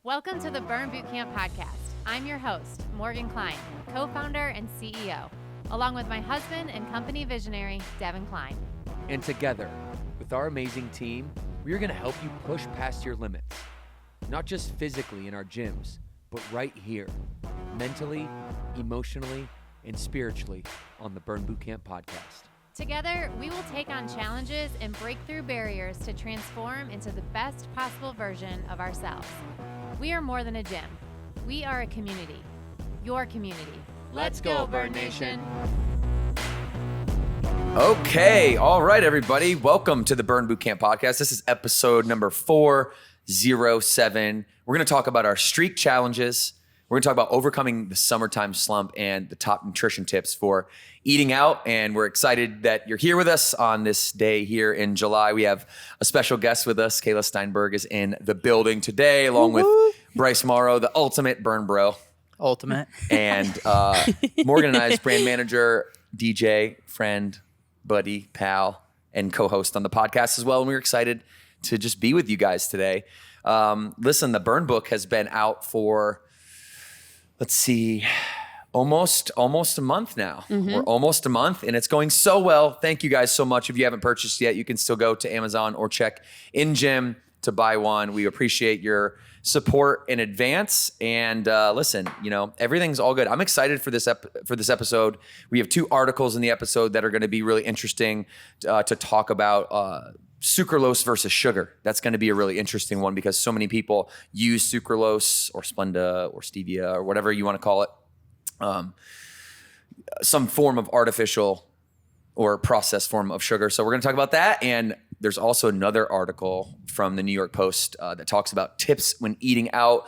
Welcome to the Burn Bootcamp podcast. I'm your host, Morgan Kline, co-founder and CEO, along with my husband and company visionary, Devan Kline. And together, with our amazing team, we are going to help you push past your limits, not just physically in our gyms, but right here, mentally, emotionally, and spiritually on the Burn Bootcamp podcast. Together, we will take on challenges and break through barriers to transform into the best possible version of ourselves. We are more than a gym. We are a community. Your community. Let's go, Burn Nation. Okay, all right, everybody. Welcome to the Burn Bootcamp podcast. This is episode number 407. We're going to talk about our streak challenges. We're going to talk about overcoming the summertime slump and the top nutrition tips for eating out. And we're excited that you're here with us on this day here in July. We have a special guest with us. Kayla Steinberg is in the building today, along with Bryce Morrow, the ultimate burn bro. Ultimate. And Morgan and I's brand manager, DJ, friend, buddy, pal, and co-host on the podcast as well. And we're excited to just be with you guys today. Listen, the Burn book has been out for... let's see, almost a month now. We're almost a month and it's going so well. Thank you guys so much. If you haven't purchased yet, you can still go to Amazon or check in gym to buy one. We appreciate your support in advance. And listen, you know, everything's all good. I'm excited for this episode. We have 2 articles in the episode that are going to be really interesting to talk about. Sucralose versus sugar. That's going to be a really interesting one because so many people use sucralose or Splenda or stevia or whatever you want to call it. Some form of artificial or processed form of sugar. So we're going to talk about that. And there's also another article from the New York Post that talks about tips when eating out.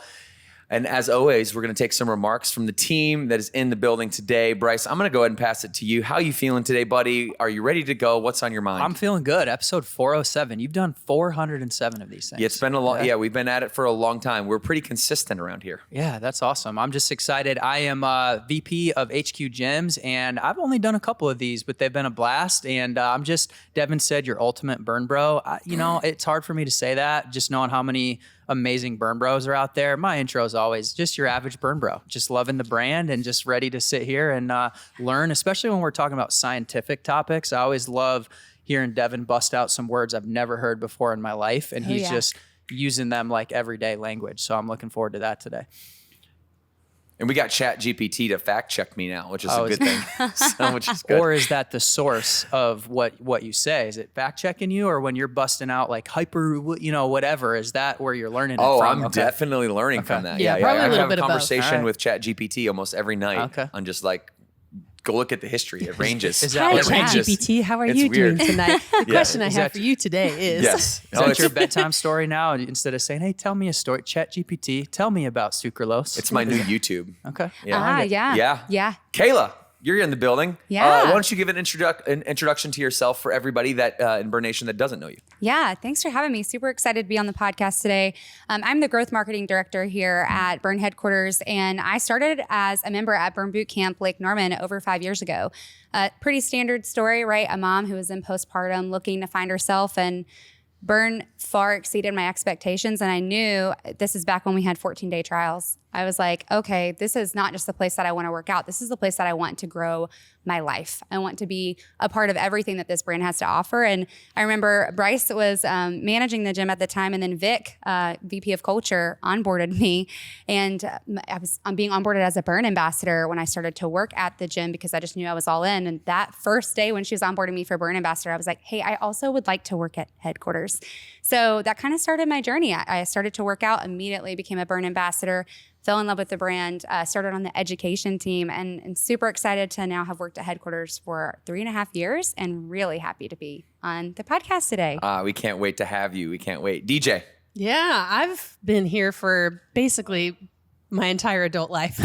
And as always, we're going to take some remarks from the team that is in the building today. Bryce, I'm going to go ahead and pass it to you. How are you feeling today, buddy? Are you ready to go? What's on your mind? I'm feeling good. Episode 407. You've done 407 of these things. Yeah, it's been a long. Yeah, we've been at it for a long time. We're pretty consistent around here. Yeah, that's awesome. I'm just excited. I am VP of HQ Gyms, and I've only done a couple of these, but they've been a blast. And I'm just, Devan said, your ultimate burn bro. It's hard for me to say that, just knowing how many amazing burn bros are out there. My intro is always just your average burn bro, just loving the brand and just ready to sit here and learn, especially when we're talking about scientific topics. I always love hearing Devan bust out some words I've never heard before in my life, and he's just using them like everyday language. So I'm looking forward to that today. And we got ChatGPT to fact check me now, which is a good thing. Which is good. Or is that the source of what you say? Is it fact checking you, or when you're busting out like hyper, whatever? Is that where you're learning it from? I'm definitely learning from that. Yeah, I a have a conversation with ChatGPT almost every night. Okay. On just like, go look at the history. It ranges. Is Hi, that ChatGPT. How are you doing tonight? The question I have for you today is... Yes. Is that your bedtime story now? Instead of saying, hey, tell me a story, ChatGPT, tell me about sucralose. It's my new YouTube. Okay. Yeah. Kayla, you're in the building. Yeah. Why don't you give an introduction to yourself for everybody that in Burn Nation that doesn't know you? Yeah, thanks for having me. Super excited to be on the podcast today. I'm the growth marketing director here at Burn headquarters, and I started as a member at Burn Bootcamp Lake Norman over 5 years ago. Pretty standard story, right? A mom who was in postpartum looking to find herself, and Burn far exceeded my expectations. And I knew, this is back when we had 14-day trials. I was like, okay, this is not just the place that I want to work out. This is the place that I want to grow my life. I want to be a part of everything that this brand has to offer. And I remember Bryce was managing the gym at the time, and then Vic, VP of Culture, onboarded me. And I'm being onboarded as a Burn ambassador when I started to work at the gym, because I just knew I was all in. And that first day when she was onboarding me for Burn ambassador, I was like, hey, I also would like to work at headquarters. So that kind of started my journey. I started to work out, immediately became a Burn ambassador, fell in love with the brand, started on the education team, and super excited to now have worked at headquarters for 3.5 years, and really happy to be on the podcast today. We can't wait to have you. We can't wait. DJ. Yeah, I've been here for basically my entire adult life.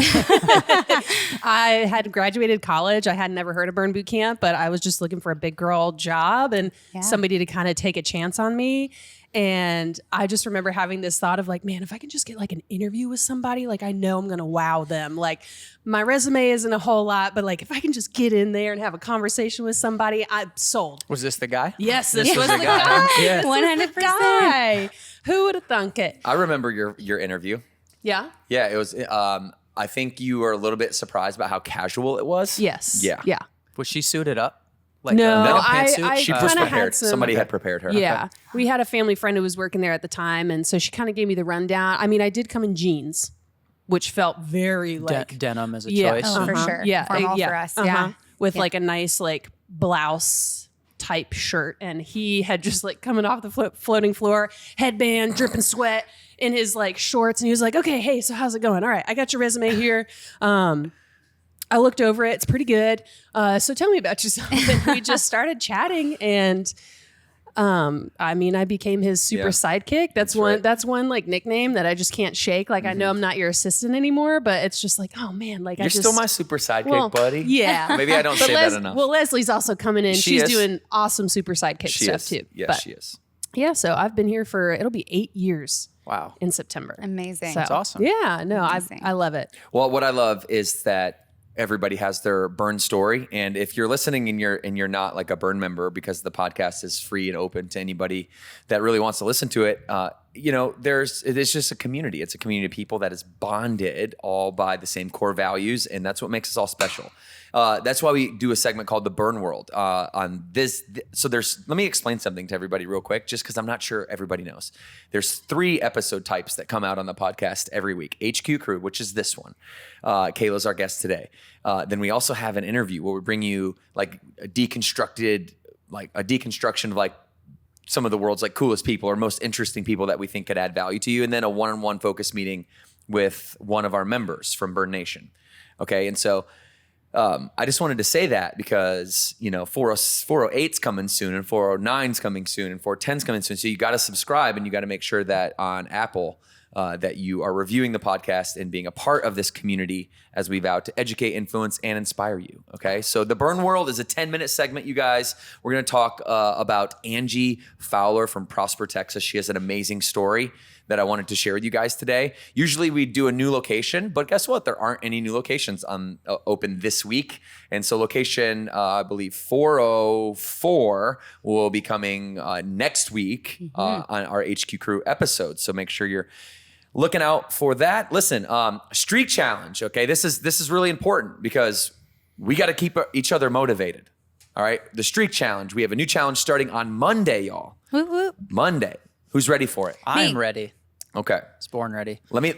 I had graduated college. I had never heard of Burn Bootcamp, but I was just looking for a big girl job and somebody to kind of take a chance on me. And I just remember having this thought of like, man, if I can just get like an interview with somebody, like I know I'm going to wow them. Like my resume isn't a whole lot, but like if I can just get in there and have a conversation with somebody, I'm sold. Was this the guy? Yes, this was the guy. Yeah. 100%. Guy. Who would have thunk it? I remember your interview. Yeah. Yeah, it was. I think you were a little bit surprised about how casual it was. Yes. Yeah. Yeah. Was she suited up? Like No, like a pantsuit? I She was kinda had prepared. some- Somebody had prepared her. Yeah. We had a family friend who was working there at the time. And so she kind of gave me the rundown. I mean, I did come in jeans, which felt very like denim as a yeah, choice. Oh, for sure. Yeah. Formal for us. Yeah. With like a nice like blouse type shirt. And he had just like coming off the floating floor, headband, dripping sweat in his like shorts. And he was like, okay, hey, so how's it going? All right, I got your resume here. I looked over it. It's pretty good. So tell me about yourself. And we just started chatting, and I mean, I became his super sidekick. That's one. right. That's one like nickname that I just can't shake. Like I know I'm not your assistant anymore, but it's just like, oh man, like You're I just still my super sidekick, well, buddy. Yeah. Maybe I don't But say that enough. Well, Leslie's also coming in. She She's is. doing awesome super sidekick she stuff is. too. Yes, But she is. yeah, so I've been here for it'll be 8 years Wow. in September. Amazing. So, That's awesome. Yeah, no, Amazing. I love it. Well, what I love is that everybody has their burn story, and if you're listening and you're not like a burn member, because the podcast is free and open to anybody that really wants to listen to it, it's just a community. It's a community of people that is bonded all by the same core values, and that's what makes us all special. That's why we do a segment called the Burn World on this. So let me explain something to everybody real quick, just because I'm not sure everybody knows. There's 3 episode types that come out on the podcast every week. HQ Crew, which is this one. Kayla's our guest today. Then we also have an interview where we bring you like a deconstruction of like some of the world's like coolest people or most interesting people that we think could add value to you. And then a one-on-one focus meeting with one of our members from Burn Nation. Okay. And so I just wanted to say that because, 408's coming soon and 409's coming soon and 410's coming soon. So you got to subscribe, and you got to make sure that on Apple that you are reviewing the podcast and being a part of this community as we vow to educate, influence, and inspire you. Okay. So the Burn World is a 10-minute segment, you guys. We're going to talk about Angie Fowler from Prosper, Texas. She has an amazing story that I wanted to share with you guys today. Usually we do a new location, but guess what? There aren't any new locations open this week. And so location, I believe 404 will be coming next week on our HQ Crew episode. So make sure you're looking out for that. Listen, streak challenge. Okay. This is really important because we got to keep each other motivated. All right. The streak challenge. We have a new challenge starting on Monday, y'all. Whoop, whoop. Monday. Who's ready for it? I'm ready. Okay. I was born ready. Let me.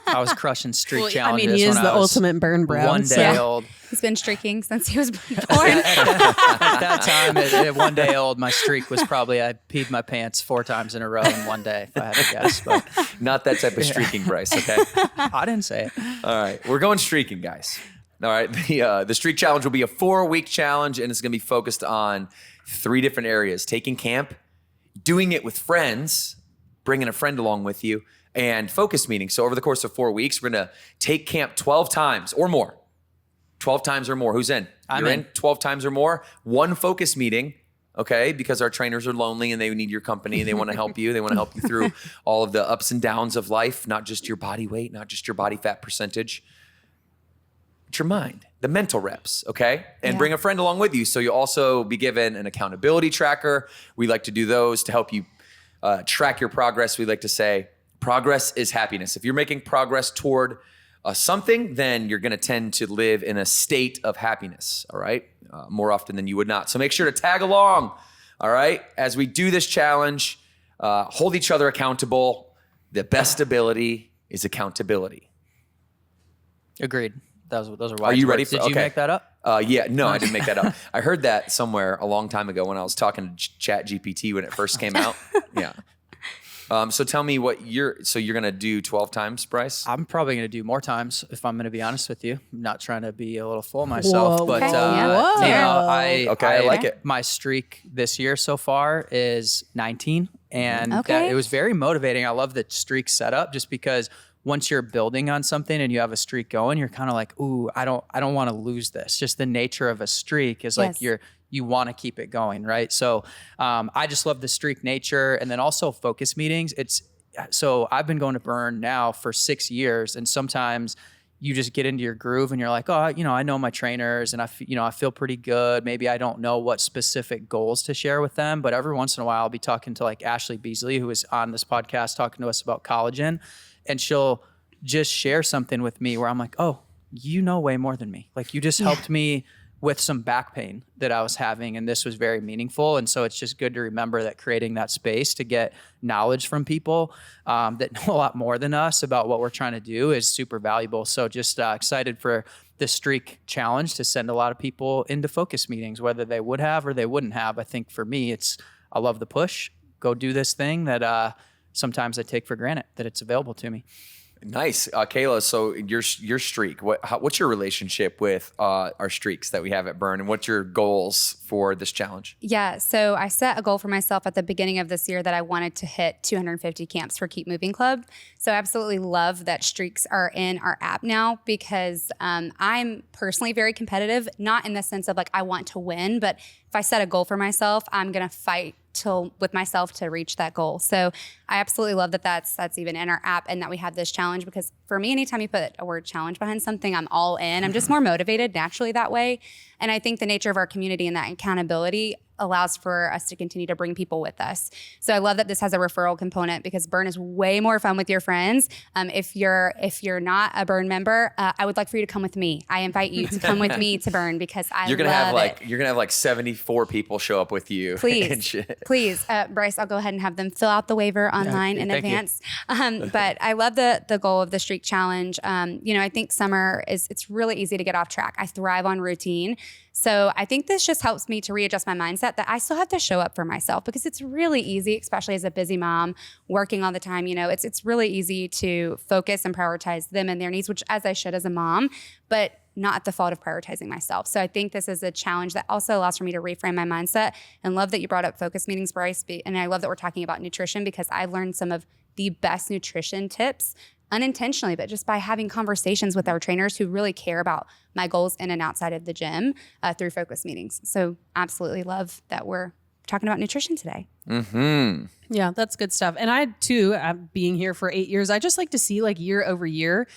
I was crushing streak I challenges. mean, he is when the I was ultimate burn bro. One so- day old. He's been streaking since he was born. At that time, at 1 day old, my streak was probably I peed my pants 4 times in a row in one day, if I had to guess. But Not that type of streaking, Bryce. Okay. I didn't say it. All right. We're going streaking, guys. All right. The streak challenge will be a 4-week challenge, and it's going to be focused on 3 different areas: taking camp, doing it with friends, bringing a friend along with you, and focus meetings. So over the course of 4 weeks, we're going to take camp 12 times or more. 12 times or more. Who's in? I'm You're in. 12 times or more. 1 focus meeting. Okay, because our trainers are lonely and they need your company and they want to help you. They want to help you through all of the ups and downs of life, not just your body weight, not just your body fat percentage. It's your mind, the mental reps, okay? And bring a friend along with you. So you'll also be given an accountability tracker. We like to do those to help you track your progress. We like to say progress is happiness. If you're making progress toward something, then you're going to tend to live in a state of happiness, all right? More often than you would not. So make sure to tag along, all right? As we do this challenge, hold each other accountable. The best ability is accountability. Agreed. Those are wise Are you ready words. for- Did you okay. make that up? Yeah, no, I didn't make that up. I heard that somewhere a long time ago when I was talking to Chat GPT when it first came out. Yeah. So tell me what you're going to do 12 times, Bryce? I'm probably going to do more times if I'm going to be honest with you. I'm not trying to be a little full of myself, Whoa, but okay. Whoa. I like it. My streak this year so far is 19, and Okay. it was very motivating. I love the streak setup just because once you're building on something and you have a streak going, you're kind of like, ooh, I don't want to lose this. Just the nature of a streak is like Yes. you want to keep it going, right? So I just love the streak nature, and then also focus meetings. So I've been going to Burn now for 6 years, and sometimes you just get into your groove and you're like, oh, I know my trainers and I feel pretty good. Maybe I don't know what specific goals to share with them, but every once in a while I'll be talking to like Ashley Beasley, who is on this podcast talking to us about collagen, and she'll just share something with me where I'm like, oh, you know way more than me. Like you just helped me with some back pain that I was having, and this was very meaningful. And so it's just good to remember that creating that space to get knowledge from people that know a lot more than us about what we're trying to do is super valuable. So just excited for this streak challenge to send a lot of people into focus meetings, whether they would have or they wouldn't have. I think for me, I love the push. Go do this thing that sometimes I take for granted that it's available to me. Nice. Kayla, so your streak, what's your relationship with our streaks that we have at Burn, and what's your goals for this challenge? Yeah, so I set a goal for myself at the beginning of this year that I wanted to hit 250 camps for Keep Moving Club. So I absolutely love that streaks are in our app now because I'm personally very competitive, not in the sense of like I want to win, but if I set a goal for myself, I'm going to fight with myself to reach that goal. So I absolutely love that that's even in our app and that we have this challenge, because for me, anytime you put a word challenge behind something, I'm all in. I'm just more motivated naturally that way. And I think the nature of our community and that accountability allows for us to continue to bring people with us. So I love that this has a referral component because Burn is way more fun with your friends. If you're not a Burn member, I would like for you to come with me. I invite you to come with me to Burn because You're gonna love have like 74 people show up with you. Please, Bryce, I'll go ahead and have them fill out the waiver online in advance. But I love the goal of the streak challenge. I think summer it's really easy to get off track. I thrive on routine. So I think this just helps me to readjust my mindset that I still have to show up for myself, because it's really easy, especially as a busy mom working all the time. It's really easy to focus and prioritize them and their needs, which as I should as a mom, but not at the fault of prioritizing myself. So I think this is a challenge that also allows for me to reframe my mindset, and love that you brought up focus meetings, Bryce. And I love that we're talking about nutrition, because I learned some of the best nutrition tips unintentionally, but just by having conversations with our trainers who really care about my goals in and outside of the gym through focus meetings. So absolutely love that we're talking about nutrition today. Mm-hmm. Yeah, that's good stuff. And I too, being here for 8 years, I just like to see like year over year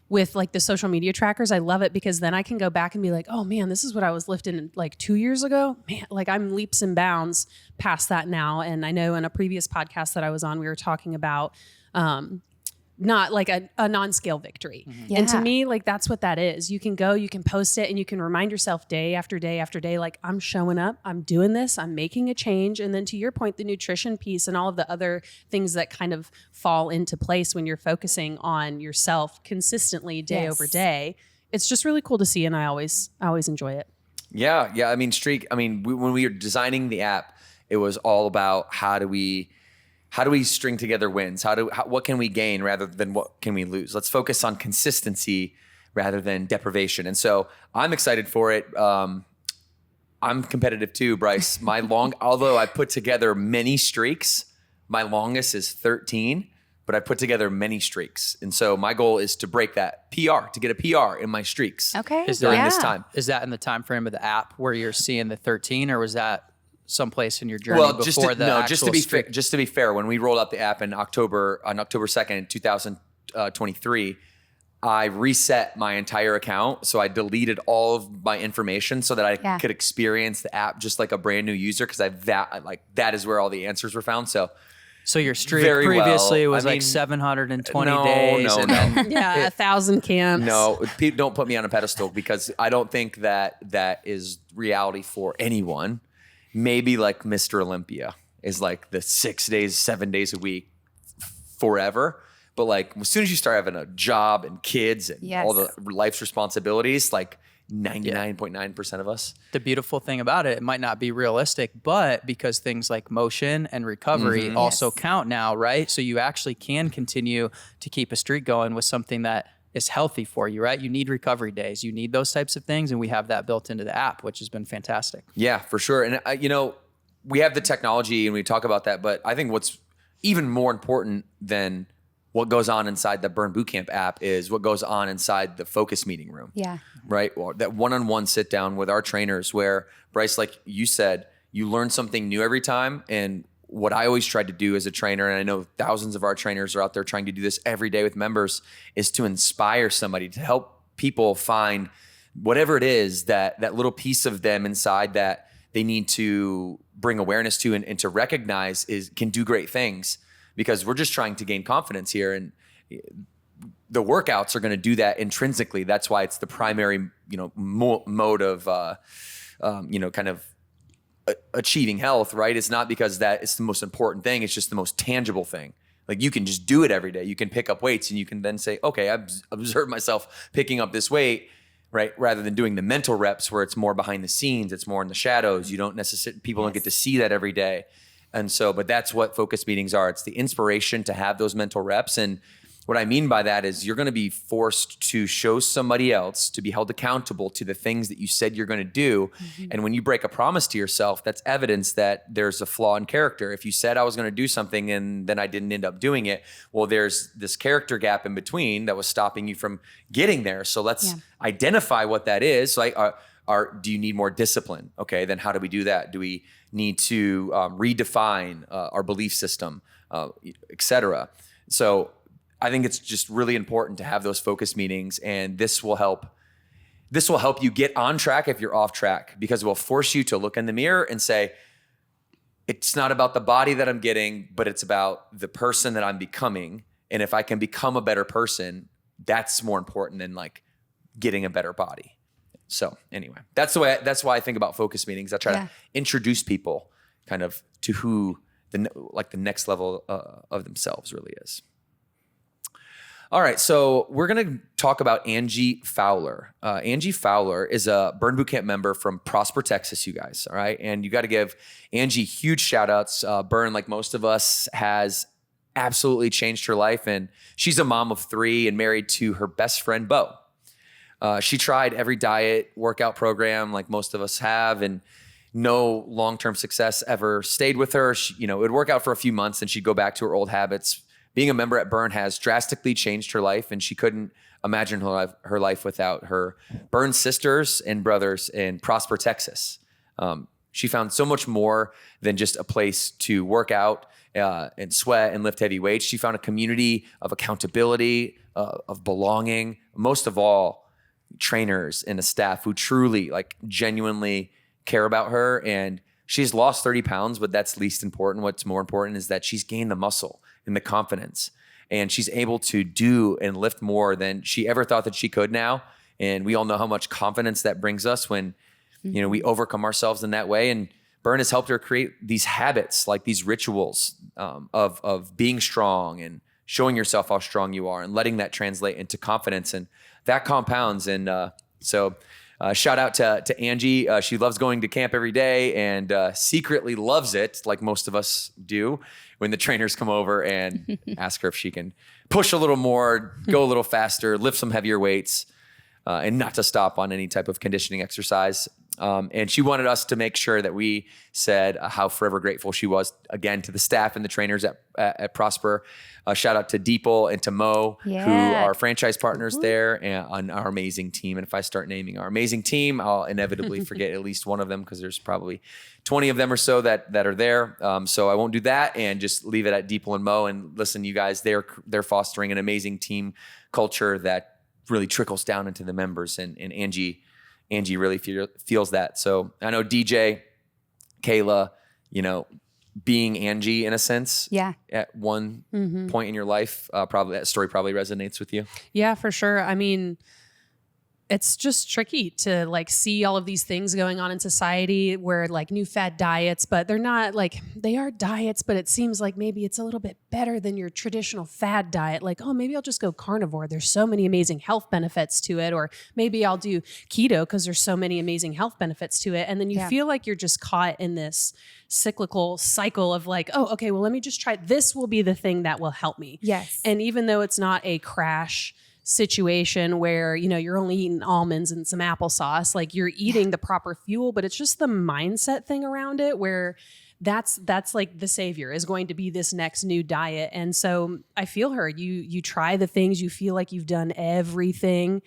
with like the social media trackers. I love it because then I can go back and be like, oh man, this is what I was lifting like 2 years ago. Man, like I'm leaps and bounds past that now. And I know in a previous podcast that I was on, we were talking about not like a non-scale victory. Mm-hmm. Yeah. And to me, like that's what that is. You can go, you can post it, and you can remind yourself day after day after day, like I'm showing up, I'm doing this, I'm making a change. And then to your point, the nutrition piece and all of the other things that kind of fall into place when you're focusing on yourself consistently day over day. It's just really cool to see, and I always enjoy it. Yeah. I mean, when we were designing the app, it was all about how do we string together wins? What can we gain rather than what can we lose? Let's focus on consistency rather than deprivation. And so I'm excited for it. I'm competitive too, Bryce. Although I put together many streaks, my longest is 13, but I put together many streaks. And so my goal is to break that PR, to get a PR in my streaks. Okay. During this time. Is that in the time frame of the app where you're seeing the 13, or was that someplace in your journey just to be fair, when we rolled out the app on October 2nd, 2023, I reset my entire account. So I deleted all of my information so that I could experience the app just like a brand new user, because that is where all the answers were found. So your streak previously was like 720 days. No. 1,000 camps. No, don't put me on a pedestal, because I don't think that is reality for anyone. Maybe like Mr. Olympia is like the 6 days, 7 days a week forever. But like as soon as you start having a job and kids and all the life's responsibilities, like 99.9% of us. The beautiful thing about it might not be realistic, but because things like motion and recovery also count now, right? So you actually can continue to keep a streak going with something that is healthy for you, right? You need recovery days. You need those types of things. And we have that built into the app, which has been fantastic. Yeah, for sure. And, we have the technology and we talk about that, but I think what's even more important than what goes on inside the Burn Bootcamp app is what goes on inside the focus meeting room. Yeah. Right? Well, that one-on-one sit down with our trainers where, Bryce, like you said, you learn something new every time. And what I always tried to do as a trainer, and I know thousands of our trainers are out there trying to do this every day with members, is to inspire somebody, to help people find whatever it is, that little piece of them inside that they need to bring awareness to and to recognize can do great things, because we're just trying to gain confidence here. And the workouts are going to do that intrinsically. That's why it's the primary, mode of, kind of achieving health, right? It's not because that it's the most important thing. It's just the most tangible thing. Like you can just do it every day. You can pick up weights and you can then say, okay, I've observed myself picking up this weight, right? Rather than doing the mental reps where it's more behind the scenes, it's more in the shadows. You don't necessarily, people don't get to see that every day. And so, but that's what focus meetings are. It's the inspiration to have those mental reps. And what I mean by that is you're going to be forced to show somebody else, to be held accountable to the things that you said you're going to do. Mm-hmm. And when you break a promise to yourself, that's evidence that there's a flaw in character. If you said I was going to do something and then I didn't end up doing it, well, there's this character gap in between that was stopping you from getting there. So let's identify what that is. Like, do you need more discipline? Okay, then how do we do that? Do we need to redefine our belief system, et cetera? So I think it's just really important to have those focus meetings, and this will help you get on track if you're off track, because it will force you to look in the mirror and say, it's not about the body that I'm getting, but it's about the person that I'm becoming. And if I can become a better person, that's more important than like getting a better body. So anyway, that's why I think about focus meetings. I try to introduce people kind of to who the next level of themselves really is. All right, so we're going to talk about Angie Fowler. Angie Fowler is a Burn Bootcamp member from Prosper, Texas, you guys, all right? And you got to give Angie huge shout-outs. Burn, like most of us, has absolutely changed her life, and she's a mom of 3 and married to her best friend, Bo. She tried every diet workout program like most of us have, and no long-term success ever stayed with her. She, it would work out for a few months, and she'd go back to her old habits. Being a member at Burn has drastically changed her life, and she couldn't imagine her life without her Burn sisters and brothers in Prosper, Texas. She found so much more than just a place to work out and sweat and lift heavy weights. She found a community of accountability, of belonging, most of all, trainers and a staff who truly, genuinely care about her. And she's lost 30 pounds, but that's least important. What's more important is that she's gained the muscle and the confidence, and she's able to do and lift more than she ever thought that she could now. And we all know how much confidence that brings us when, we overcome ourselves in that way. And Burn has helped her create these habits, like these rituals of being strong and showing yourself how strong you are and letting that translate into confidence, and that compounds. And so shout out to Angie. She loves going to camp every day and secretly loves it, like most of us do, when the trainers come over and ask her if she can push a little more, go a little faster, lift some heavier weights, and not to stop on any type of conditioning exercise. And she wanted us to make sure that we said how forever grateful she was, again, to the staff and the trainers at Prosper. Shout out to Deeple and to Mo, who are franchise partners there and on our amazing team. And if I start naming our amazing team, I'll inevitably forget at least one of them, because there's probably 20 of them or so that are there. So I won't do that and just leave it at Deeple and Mo. And listen, you guys, they're fostering an amazing team culture that really trickles down into the members. And Angie really feels that. So I know DJ, Kayla, being Angie in a sense. Yeah. At one point in your life, probably that story probably resonates with you. Yeah, for sure. I mean, it's just tricky to see all of these things going on in society where new fad diets, but they're not they are diets, but it seems like maybe it's a little bit better than your traditional fad diet. Maybe I'll just go carnivore. There's so many amazing health benefits to it. Or maybe I'll do keto because there's so many amazing health benefits to it. And then you feel like you're just caught in this cyclical cycle of oh, okay, well, let me just try. This will be the thing that will help me. Yes. And even though it's not a crash situation where you're only eating almonds and some applesauce, you're eating the proper fuel, but it's just the mindset thing around it where that's the savior is going to be this next new diet. And so I feel her. You try the things, you feel like you've done everything,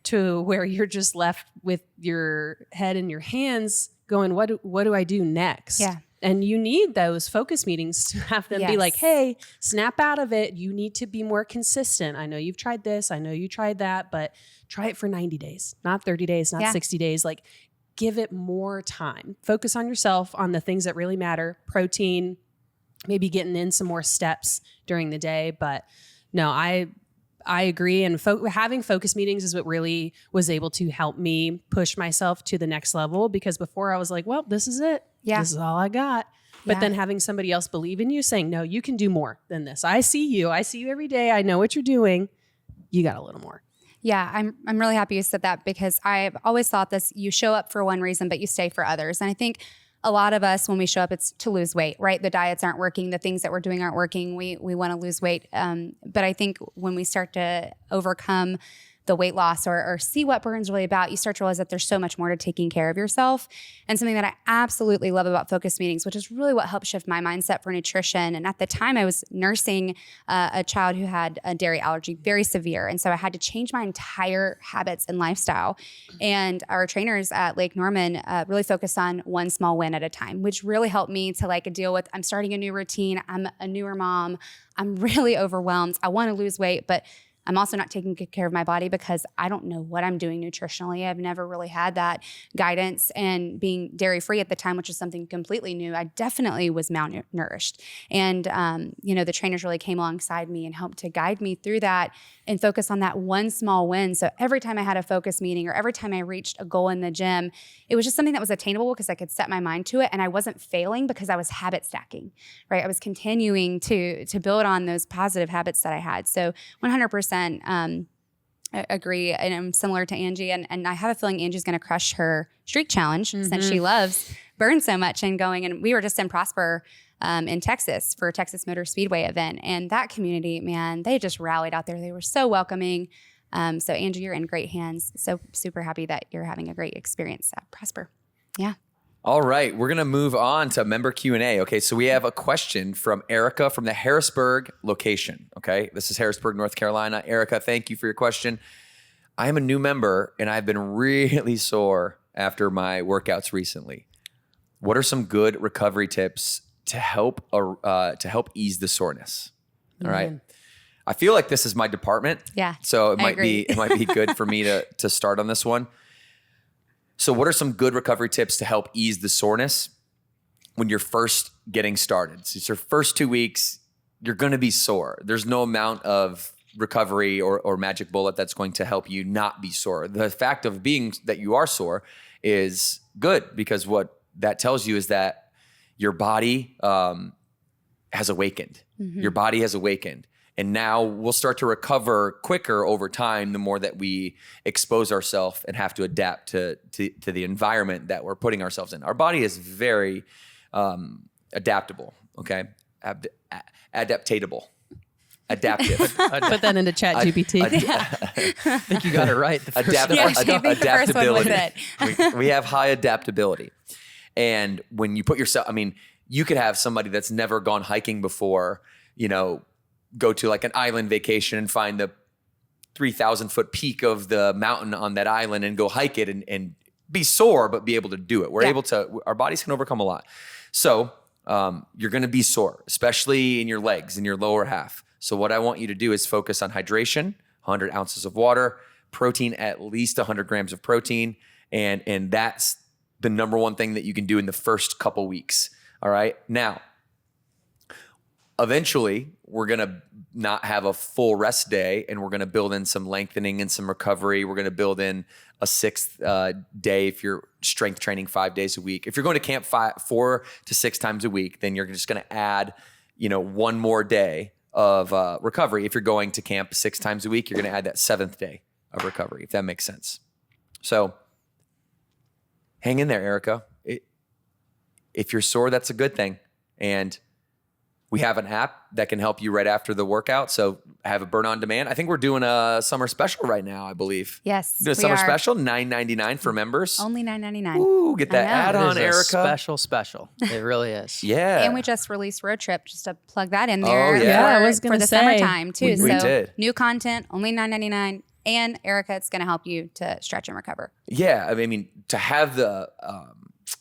to where you're just left with your head in your hands going, what do I do next? Yeah. And you need those focus meetings to have them be like, hey, snap out of it. You need to be more consistent. I know you've tried this. I know you tried that, but try it for 90 days, not 30 days, not 60 days. Give it more time. Focus on yourself, on the things that really matter. Protein, maybe getting in some more steps during the day. But no, I I agree. And having focus meetings is what really was able to help me push myself to the next level, because before I was like, well, this is it. Yeah. This is all I got. But Yeah. then having somebody else believe in you, saying, no, you can do more than this. I see you every day. I know what you're doing. You got a little more. Yeah, I'm really happy you said that, because I've always thought this: you show up for one reason, but you stay for others. And I think a lot of us, when we show up, it's to lose weight, right? The diets aren't working, the things that we're doing aren't working. We want to lose weight, but I think when we start to overcome the weight loss or see what Burn's really about, you start to realize that there's so much more to taking care of yourself. And something that I absolutely love about focus meetings, which is really what helped shift my mindset for nutrition. And at the time I was nursing a child who had a dairy allergy, very severe. And so I had to change my entire habits and lifestyle. And our trainers at Lake Norman really focused on one small win at a time, which really helped me to like deal with, I'm starting a new routine. I'm a newer mom. I'm really overwhelmed. I want to lose weight, but I'm also not taking good care of my body because I don't know what I'm doing nutritionally. I've never really had that guidance, and being dairy free at the time, which is something completely new, I definitely was malnourished. And, the trainers really came alongside me and helped to guide me through that and focus on that one small win. So every time I had a focus meeting or every time I reached a goal in the gym, it was just something that was attainable because I could set my mind to it, and I wasn't failing because I was habit stacking, right? I was continuing to build on those positive habits that I had. So 100%. Agree, and I'm similar to Angie, and I have a feeling Angie's going to crush her streak challenge since she loves Burn so much and going. And we were just in Prosper in Texas for Texas Motor Speedway event, and that community, man, they just rallied out there. They were so welcoming. So Angie, you're in great hands. So super happy that you're having a great experience at Prosper. Yeah. All right, we're gonna move on to member Q&A. Okay, so we have a question from Erica from the Harrisburg location. Okay, this is Harrisburg, North Carolina. Erica, thank you for your question. I am a new member and I've been really sore after my workouts recently. What are some good recovery tips to help ease the soreness? All right, I feel like this is my department. Yeah, so it I might agree. be good for me to start on this one. So what are some good recovery tips to help ease the soreness when you're first getting started? So it's your first 2 weeks, you're going to be sore. There's no amount of recovery or magic bullet that's going to help you not be sore. The fact of being that you are sore is good, because what that tells you is that your body has awakened. Your body has awakened. And now we'll start to recover quicker over time the more that we expose ourselves and have to adapt to the environment that we're putting ourselves in. Our body is very adaptable, okay? Adaptatable. Adaptive. Put that into Chat GPT. I think you got it right. The first Adaptability. it. We have high adaptability. And when you put yourself, you could have somebody that's never gone hiking before, go to like an island vacation and find the 3,000 foot peak of the mountain on that island and go hike it and be sore, but be able to do it. We're able to, our bodies can overcome a lot. So you're going to be sore, especially in your legs, in your lower half. So what I want you to do is focus on hydration, 100 ounces of water, protein, at least 100 grams of protein. And that's the number one thing that you can do in the first couple weeks. All right. Now, eventually, we're going to not have a full rest day, and we're going to build in some lengthening and some recovery. We're going to build in a sixth day if you're strength training 5 days a week. If you're going to camp 4 to 6 times a week, then you're just going to add, one more day of recovery. If you're going to camp 6 times a week, you're going to add that 7th day of recovery, if that makes sense. So hang in there, Erica. If you're sore, that's a good thing. And we have an app that can help you right after the workout. So have a Burn on Demand. I think we're doing a summer special right now, I believe. Yes, doing a summer special, $9.99 for members. Only $9.99. Ooh, get that ad on, It is Erica. a special. It really is. Yeah. And we just released Road Trip, just to plug that in there. Oh, yeah. Yeah, I for, was for gonna the say. summertime too. We so did. new content, only $9.99. And Erica, it's going to help you to stretch and recover. Yeah. To have the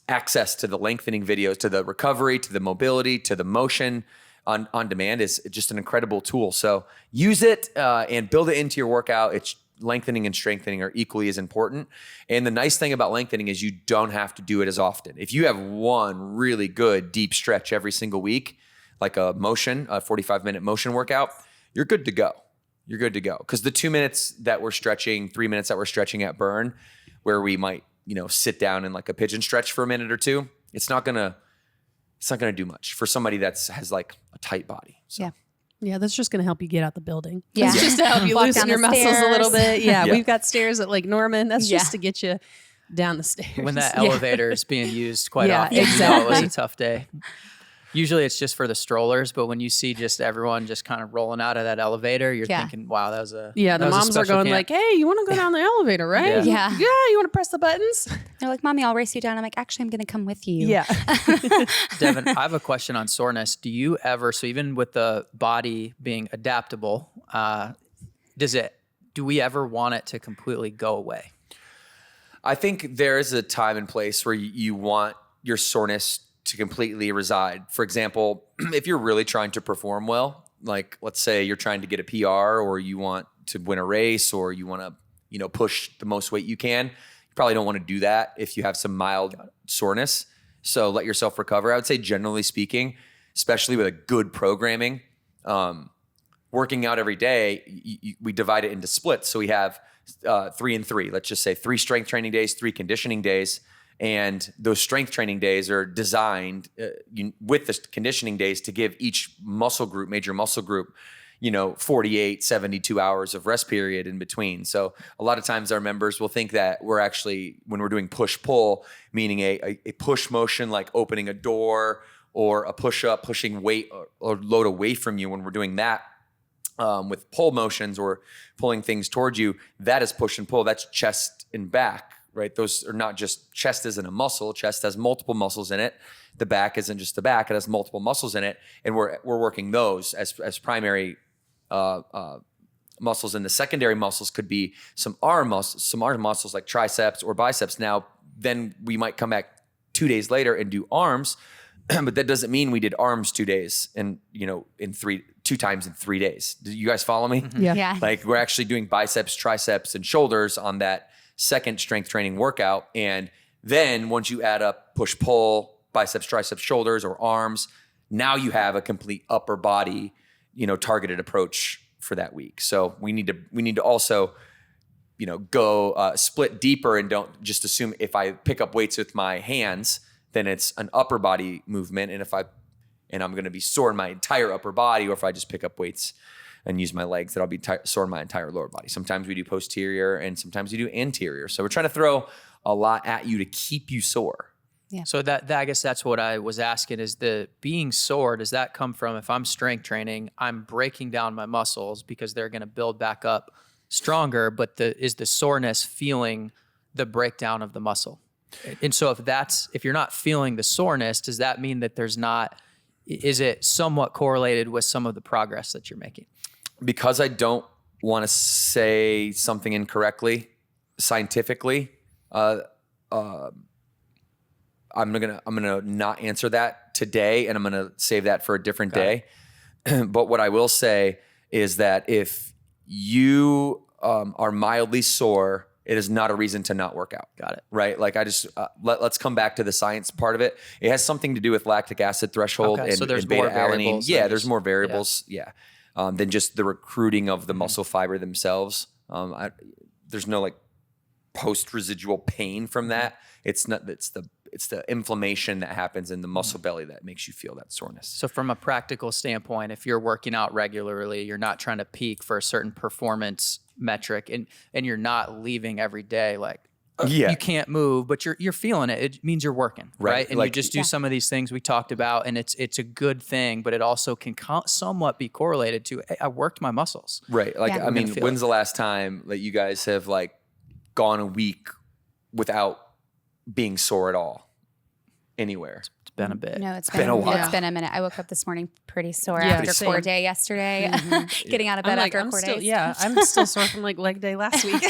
access to the lengthening videos, to the recovery, to the mobility, to the motion on demand is just an incredible tool. So use it and build it into your workout. It's lengthening and strengthening are equally as important. And the nice thing about lengthening is you don't have to do it as often. If you have one really good deep stretch every single week, like a 45-minute motion workout, you're good to go. You're good to go. Because the 2 minutes that we're stretching, 3 minutes that we're stretching at burn, where we might, sit down in like a pigeon stretch for a minute or two, it's not gonna do much for somebody has like a tight body. So. Yeah. Yeah, that's just going to help you get out the building. Yeah. It's just to help you Walk loosen down your the muscles a little stairs. bit. Yeah, Yeah. we've got stairs at Lake Norman. That's Yeah. just to get you down the stairs. When that Yeah. elevator is being used quite Yeah, often, it was exactly. a tough day. Usually it's just for the strollers, but when you see just everyone just kind of rolling out of that elevator, you're Yeah. thinking, wow, that was a Yeah, the that was a moms are special going camp. like, hey, you want to go down the elevator, right? Yeah. Yeah, you want to press the buttons? They're like, Mommy, I'll race you down. I'm like, actually, I'm going to come with you. Yeah. Devin, I have a question on soreness. Do you ever, so even with the body being adaptable, do we ever want it to completely go away? I think there is a time and place where you want your soreness to completely reside. For example, if you're really trying to perform well, like let's say you're trying to get a PR or you want to win a race or you want to, push the most weight you can, you probably don't want to do that if you have some mild soreness. So let yourself recover. I would say generally speaking, especially with a good programming, working out every day, we divide it into splits. So we have 3 and 3. Let's just say 3 strength training days, 3 conditioning days. And those strength training days are designed with the conditioning days to give each major muscle group, 48, 72 hours of rest period in between. So a lot of times our members will think that we're actually, when we're doing push-pull, meaning a push motion like opening a door or a push-up, pushing weight or load away from you, when we're doing that, with pull motions or pulling things towards you, that is push and pull. That's chest and back, right? Those are not just, chest isn't a muscle. Chest has multiple muscles in it. The back isn't just the back. It has multiple muscles in it. And we're working those as primary muscles. And the secondary muscles could be some arm muscles like triceps or biceps. Now, then we might come back 2 days later and do arms, but that doesn't mean we did arms 2 days and, two times in 3 days. Do you guys follow me? Yeah. Yeah. Like we're actually doing biceps, triceps, and shoulders on that second strength training workout. And then once you add up push, pull, biceps, triceps, shoulders, or arms, now you have a complete upper body, targeted approach for that week. So we need to also, go split deeper and don't just assume if I pick up weights with my hands, then it's an upper body movement. And I'm going to be sore in my entire upper body, or if I just pick up weights and use my legs, that I'll be sore in my entire lower body. Sometimes we do posterior and sometimes we do anterior. So we're trying to throw a lot at you to keep you sore. Yeah. So that I guess that's what I was asking, is the being sore, does that come from, if I'm strength training, I'm breaking down my muscles because they're going to build back up stronger, but is the soreness feeling the breakdown of the muscle? And so if you're not feeling the soreness, does that mean that is it somewhat correlated with some of the progress that you're making? Because I don't want to say something incorrectly scientifically, I'm gonna not answer that today, and I'm gonna save that for a different day. But what I will say is that if you are mildly sore, it is not a reason to not work out. Got it. Right? Like let's come back to the science part of it. It has something to do with lactic acid threshold Okay, and, so there's and beta more alanine. variables Yeah, than there's just- more variables. Yeah. Than just the recruiting of the muscle fiber themselves. There's no like post residual pain from that. It's the inflammation that happens in the muscle belly that makes you feel that soreness. So from a practical standpoint, if you're working out regularly, you're not trying to peak for a certain performance metric, and you're not leaving every day like Yeah. you can't move, but you're feeling it. It means you're working, right? And you Like- just do some of these things we talked about, and it's a good thing, but it also can somewhat be correlated to, hey, I worked my muscles. Right. Like, Yeah. I mean, feel when's the last time that you guys have like gone a week without being sore at all anywhere? It's been a bit. No, it's been a while. It's been a minute. I woke up this morning pretty sore Yeah, after same. core day yesterday. Getting out of bed after core days. I'm still sore from like leg day last week.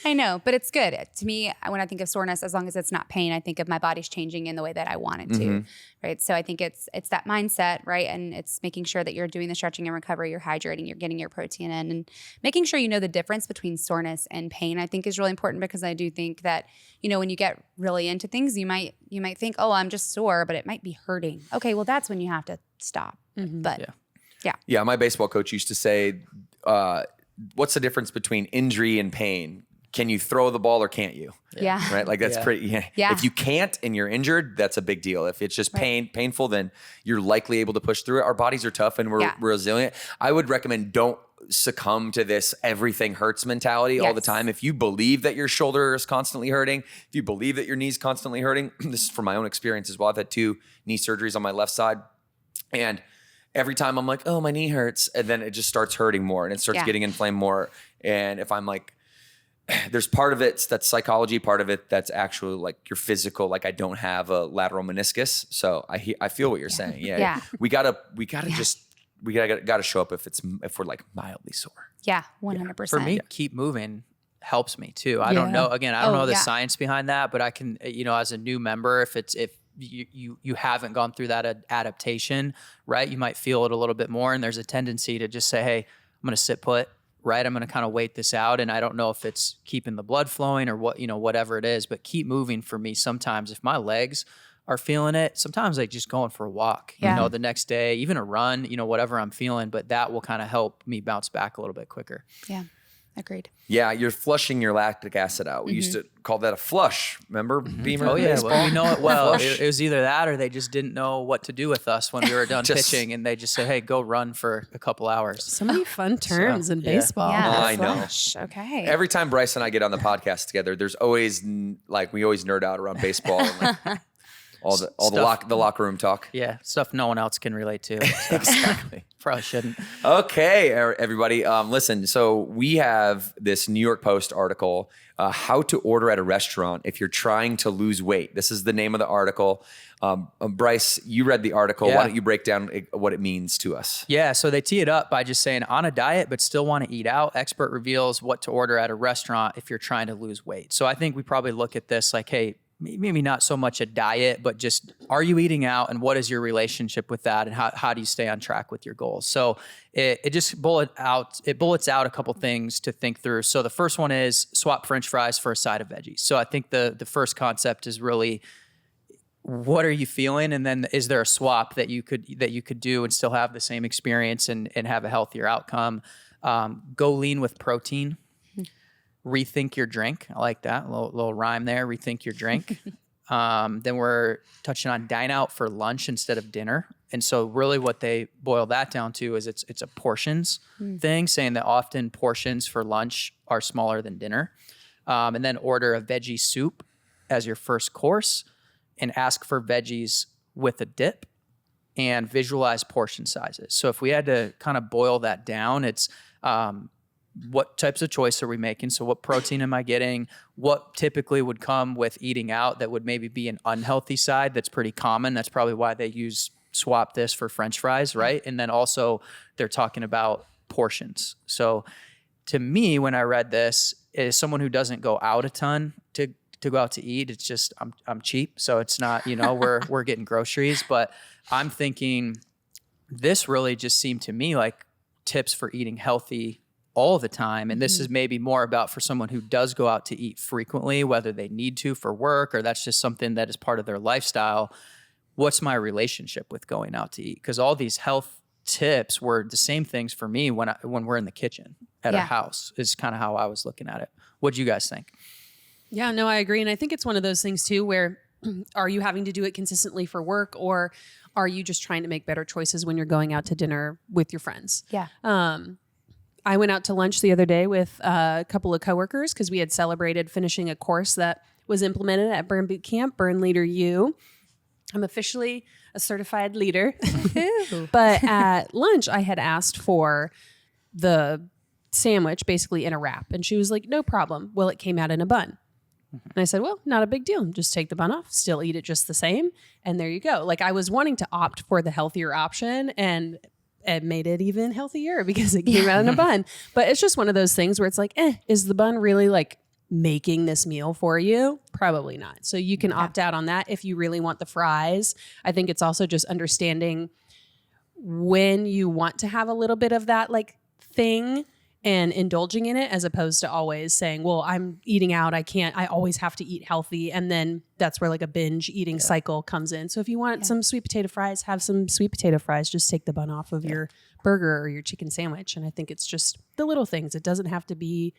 I know, but it's good. To me, when I think of soreness, as long as it's not pain, I think of my body's changing in the way that I want it to, right? So I think it's that mindset, right? And it's making sure that you're doing the stretching and recovery, you're hydrating, you're getting your protein in, and making sure you know the difference between soreness and pain, I think is really important, because I do think that, when you get really into things, you might think, oh, I'm just sore, but it might be hurting. Okay, well, that's when you have to stop. But Yeah. Yeah. My baseball coach used to say, what's the difference between injury and pain? Can you throw the ball or can't you? Yeah. Right. Like that's pretty. Yeah. If you can't and you're injured, that's a big deal. If it's just painful, then you're likely able to push through it. Our bodies are tough and we're resilient. I would recommend don't succumb to this everything hurts mentality all the time. If you believe that your shoulder is constantly hurting, if you believe that your knee's constantly hurting, this is from my own experience as well. I've had 2 knee surgeries on my left side, and every time I'm like, oh, my knee hurts, and then it just starts hurting more and it starts getting inflamed more. And if I'm like, there's part of it that's psychology, part of it that's actually like your physical. Like I don't have a lateral meniscus, so I feel what you're saying. Yeah. We gotta show up if we're like mildly sore. Yeah, 100%. For me, keep moving helps me too. I don't know. Again, I don't know the science behind that, but I can, as a new member, if you haven't gone through that adaptation, right? You might feel it a little bit more, and there's a tendency to just say, hey, I'm going to sit put. Right. I'm going to kind of wait this out. And I don't know if it's keeping the blood flowing or what, whatever it is, but keep moving for me. Sometimes if my legs are feeling it, sometimes like just going for a walk, the next day, even a run, whatever I'm feeling, but that will kind of help me bounce back a little bit quicker. Yeah. Agreed. Yeah, you're flushing your lactic acid out. We used to call that a flush. Remember, Beamer? Oh yeah, well, we know it well. It was either that or they just didn't know what to do with us when we were done pitching, and they just said, "Hey, go run for a couple hours." So many fun terms in baseball. Yeah, I know. Flush. Okay. Every time Bryce and I get on the podcast together, there's always we always nerd out around baseball and all the locker room talk. Yeah, stuff no one else can relate to. So. Exactly. Probably shouldn't. Okay, everybody. Listen, so we have this New York Post article, How to Order at a Restaurant If You're Trying to Lose Weight. This is the name of the article. Bryce, you read the article. Yeah. Why don't you break down what it means to us? Yeah, so they tee it up by just saying, on a diet but still want to eat out, expert reveals what to order at a restaurant if you're trying to lose weight. So I think we probably look at this like, hey, maybe not so much a diet, but just are you eating out and what is your relationship with that and how do you stay on track with your goals? So it just bullets out a couple things to think through. So the first one is swap French fries for a side of veggies. So I think the first concept is really what are you feeling? And then is there a swap that you could do and still have the same experience and have a healthier outcome? Go lean with protein. Rethink your drink. I like that. A little rhyme there. Rethink your drink. Then we're touching on dine out for lunch instead of dinner. And so really what they boil that down to is it's a portions thing, saying that often portions for lunch are smaller than dinner. And then order a veggie soup as your first course and ask for veggies with a dip and visualize portion sizes. So if we had to kind of boil that down, it's what types of choice are we making? So what protein am I getting? What typically would come with eating out that would maybe be an unhealthy side that's pretty common? That's probably why they swap this for French fries, right? And then also they're talking about portions. So to me, when I read this, as someone who doesn't go out a ton to go out to eat, it's just I'm cheap. So it's not, we're getting groceries, but I'm thinking this really just seemed to me like tips for eating healthy all the time. And this is maybe more about for someone who does go out to eat frequently, whether they need to for work or that's just something that is part of their lifestyle. What's my relationship with going out to eat? Because all these health tips were the same things for me when we're in the kitchen at our house is kind of how I was looking at it. What do you guys think? Yeah, no, I agree. And I think it's one of those things too, where are you having to do it consistently for work or are you just trying to make better choices when you're going out to dinner with your friends? Yeah. I went out to lunch the other day with a couple of coworkers because we had celebrated finishing a course that was implemented at Burn Boot Camp, Burn Leader U. I'm officially a certified leader. But at lunch, I had asked for the sandwich basically in a wrap. And she was like, no problem. Well, it came out in a bun. And I said, well, not a big deal. Just take the bun off, still eat it just the same. And there you go. Like I was wanting to opt for the healthier option and it made it even healthier because it came out in a bun. But it's just one of those things where it's like, is the bun really like making this meal for you? Probably not. So you can opt out on that if you really want the fries. I think it's also just understanding when you want to have a little bit of that like thing and indulging in it, as opposed to always saying, well, I'm eating out. I always have to eat healthy. And then that's where like a binge eating cycle comes in. So if you want some sweet potato fries, have some sweet potato fries. Just take the bun off of your burger or your chicken sandwich. And I think it's just the little things. It doesn't have to be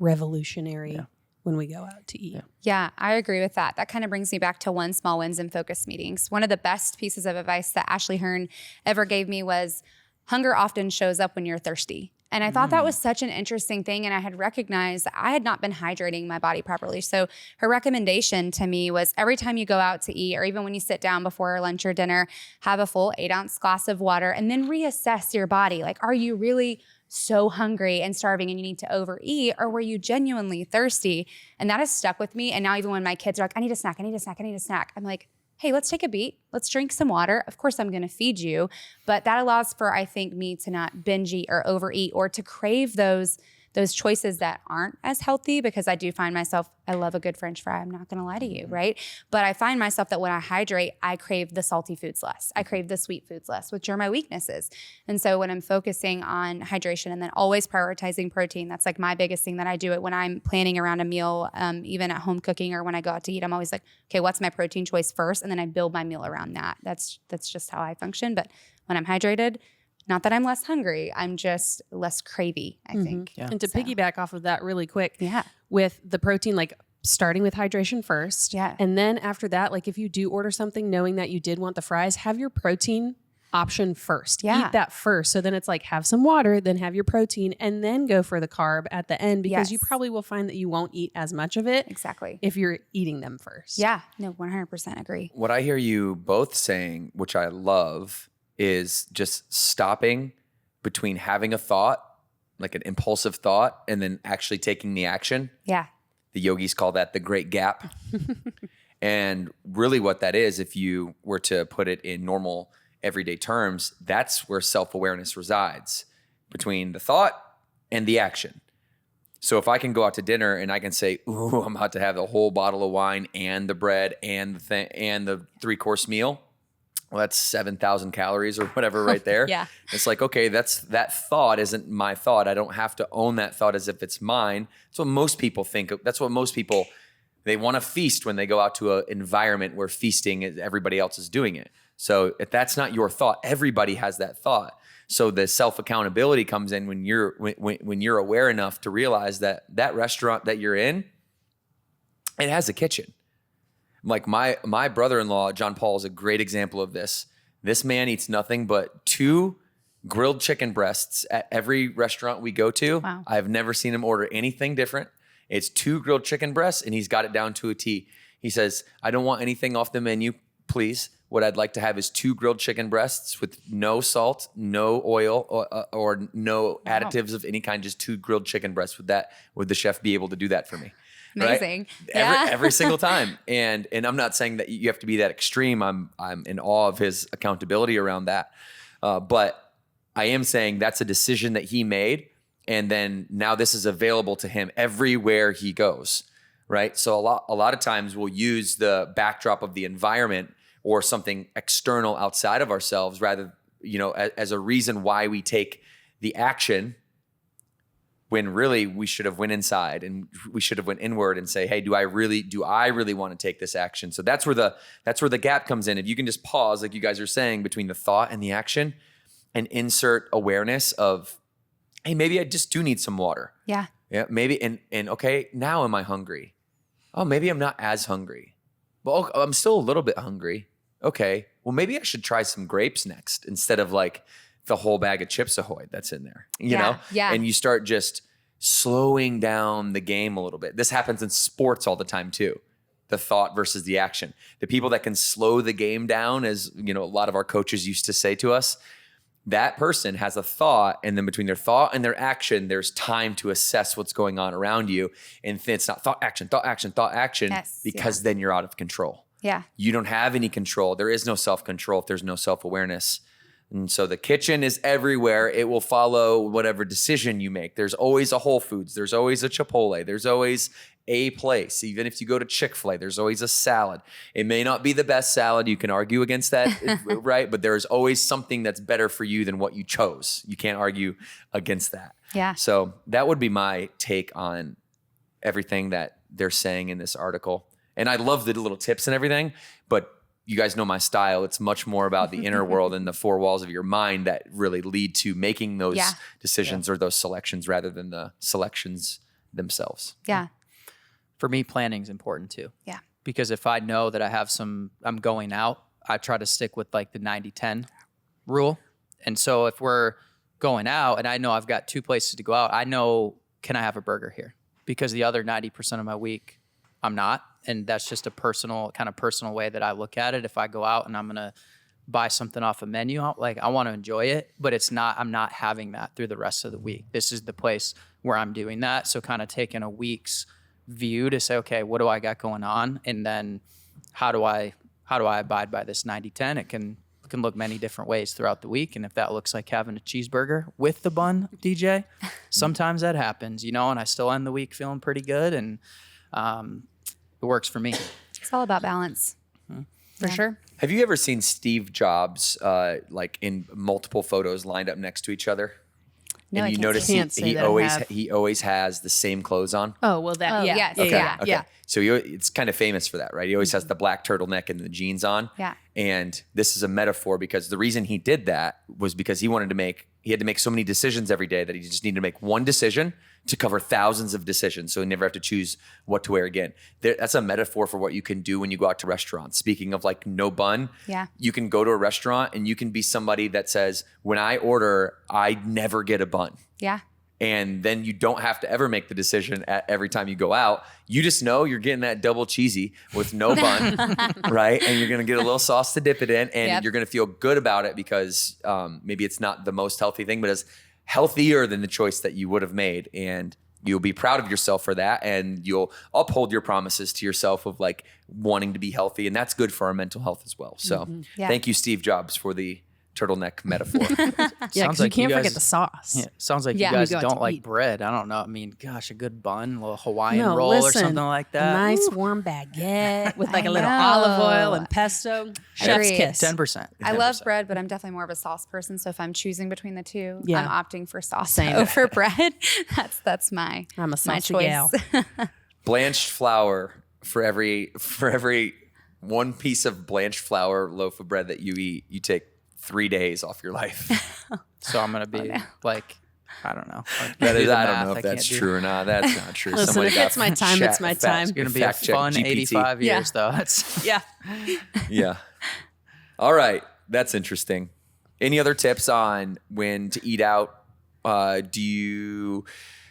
revolutionary when we go out to eat. Yeah, I agree with that. That kind of brings me back to one small wins and focus meetings. One of the best pieces of advice that Ashley Hearn ever gave me was hunger often shows up when you're thirsty. And I thought that was such an interesting thing. And I had recognized that I had not been hydrating my body properly. So her recommendation to me was every time you go out to eat, or even when you sit down before lunch or dinner, have a full 8-ounce glass of water and then reassess your body. Like, are you really so hungry and starving and you need to overeat, or were you genuinely thirsty? And that has stuck with me. And now even when my kids are like, I need a snack, I need a snack, I need a snack, I'm like, hey, let's take a beat. Let's drink some water. Of course, I'm going to feed you. But that allows for, I think, me to not binge eat or overeat or to crave those choices that aren't as healthy, because I do find myself, I love a good French fry. I'm not going to lie to you, right? But I find myself that when I hydrate, I crave the salty foods less. I crave the sweet foods less, which are my weaknesses. And so when I'm focusing on hydration and then always prioritizing protein, that's like my biggest thing that I do it when I'm planning around a meal, even at home cooking or when I go out to eat. I'm always like, okay, what's my protein choice first? And then I build my meal around that. That's just how I function. But when I'm hydrated, not that I'm less hungry, I'm just less cravey, I think. Yeah. And to piggyback off of that really quick, Yeah. with the protein, like starting with hydration first. Yeah. And then after that, like if you do order something knowing that you did want the fries, have your protein option first. Yeah. Eat that first. So then it's like have some water, then have your protein, and then go for the carb at the end, because you Yes. probably will find that you won't eat as much of it Exactly. if you're eating them first. Yeah. No, 100% agree. What I hear you both saying, which I love, is just stopping between having a thought, like an impulsive thought, and then actually taking the action. Yeah. The yogis call that the great gap. And really what that is, if you were to put it in normal everyday terms, that's where self-awareness resides, between the thought and the action. So if I can go out to dinner and I can say, ooh, I'm about to have the whole bottle of wine and the bread and the 3-course meal, well, that's 7,000 calories or whatever right there. Yeah. It's like, okay, that thought isn't my thought. I don't have to own that thought as if it's mine. That's what most people think. That's what most people, they want to feast when they go out to an environment where feasting is, everybody else is doing it. So if that's not your thought, everybody has that thought. So the self-accountability comes in when you're aware enough to realize that that restaurant that you're in, it has a kitchen. Like my brother-in-law, John Paul, is a great example of this. This man eats nothing but 2 grilled chicken breasts at every restaurant we go to. Wow. I've never seen him order anything different. It's 2 grilled chicken breasts, and he's got it down to a T. He says, I don't want anything off the menu, please. What I'd like to have is 2 grilled chicken breasts with no salt, no oil, or no additives of any kind, just 2 grilled chicken breasts. Would the chef be able to do that for me? Amazing. Right? Yeah. Every single time. And I'm not saying that you have to be that extreme. I'm in awe of his accountability around that. But I am saying that's a decision that he made. And then now this is available to him everywhere he goes. Right. So a lot of times we'll use the backdrop of the environment or something external outside of ourselves, rather, as a reason why we take the action, when really we should have went inside and we should have went inward and say, hey, do I really want to take this action? So that's where the gap comes in. If you can just pause, like you guys are saying, between the thought and the action, and insert awareness of, hey, maybe I just do need some water. Yeah. Yeah, maybe. And okay, now am I hungry? Oh, maybe I'm not as hungry. Well, I'm still a little bit hungry. Okay, well, maybe I should try some grapes next instead of like the whole bag of Chips Ahoy that's in there, you know? Yeah. And you start just slowing down the game a little bit. This happens in sports all the time too. The thought versus the action. The people that can slow the game down, as a lot of our coaches used to say to us, that person has a thought, and then between their thought and their action, there's time to assess what's going on around you. And it's not thought, action, Yes, because then you're out of control. Yeah. You don't have any control. There is no self-control if there's no self-awareness. And so the kitchen is everywhere. It will follow whatever decision you make. There's always a Whole Foods. There's always a Chipotle. There's always a place. Even if you go to Chick-fil-A, there's always a salad. It may not be the best salad. You can argue against that, right? But there's always something that's better for you than what you chose. You can't argue against that. Yeah. So that would be my take on everything that they're saying in this article. And I love the little tips and everything, but you guys know my style. It's much more about the inner world and the four walls of your mind that really lead to making those decisions or those selections rather than the selections themselves. Yeah. For me, planning is important too. Yeah. Because if I know that I'm going out, I try to stick with like the 90-10 rule. And so if we're going out and I know I've got 2 places to go out, I know, can I have a burger here? Because the other 90% of my week, I'm not. And that's just a personal way that I look at it. If I go out and I'm going to buy something off a menu, I want to enjoy it, but I'm not having that through the rest of the week. This is the place where I'm doing that. So kind of taking a week's view to say, okay, what do I got going on? And then how do I abide by this 90-10? It can look many different ways throughout the week. And if that looks like having a cheeseburger with the bun, DJ, sometimes that happens, and I still end the week feeling pretty good. And, it works for me. It's all about balance. For sure. Have you ever seen Steve Jobs like in multiple photos lined up next to each other? No, and I you can't notice say. Can't say he that I always have. he always has the same clothes on. Oh, well, that, Oh, yeah. yes. Yeah, Okay, yeah, Okay. yeah. So it's kind of famous for that, right? He always has the black turtleneck and the jeans on. Yeah. And this is a metaphor because the reason he did that was because he had to make so many decisions every day that he just needed to make one decision to cover thousands of decisions. So he never have to choose what to wear again. That's a metaphor for what you can do when you go out to restaurants. Speaking of like no bun, you can go to a restaurant and you can be somebody that says, when I order, I never get a bun. Yeah. And then you don't have to ever make the decision every time you go out. You just know you're getting that double cheesy with no bun, right? And you're going to get a little sauce to dip it in, and you're going to feel good about it because maybe it's not the most healthy thing, but it's healthier than the choice that you would have made. And you'll be proud of yourself for that, and you'll uphold your promises to yourself of like wanting to be healthy. And that's good for our mental health as well. So thank you, Steve Jobs, for the turtleneck metaphor. Yeah, because you can't forget the sauce. Yeah, sounds like Yeah. you guys When you go out don't to like eat. bread. I don't know. I mean, gosh, a good bun, a little Hawaiian No, roll or listen, something like that. A nice Ooh, warm baguette with like I a little know. olive oil and pesto. Chef's Agreed. kiss. 10%. I love 10%. bread, but I'm definitely more of a sauce person. So if I'm choosing between the two, Yeah. I'm opting for sauce Same. over bread. That's my I'm a my saucy choice. gal. Blanched flour for every one piece of blanched flour loaf of bread that you eat, you take 3 days off your life. So I'm going to be like, I don't know. That Do is, the I don't math. know if I that's can't do- true or not. That's not true. Listen, Somebody if got it's my time, it's my time. It's going to be a fact check fun GPT. 85 Yeah. years, though. That's Yeah. Yeah. All right. That's interesting. Any other tips on when to eat out? Do you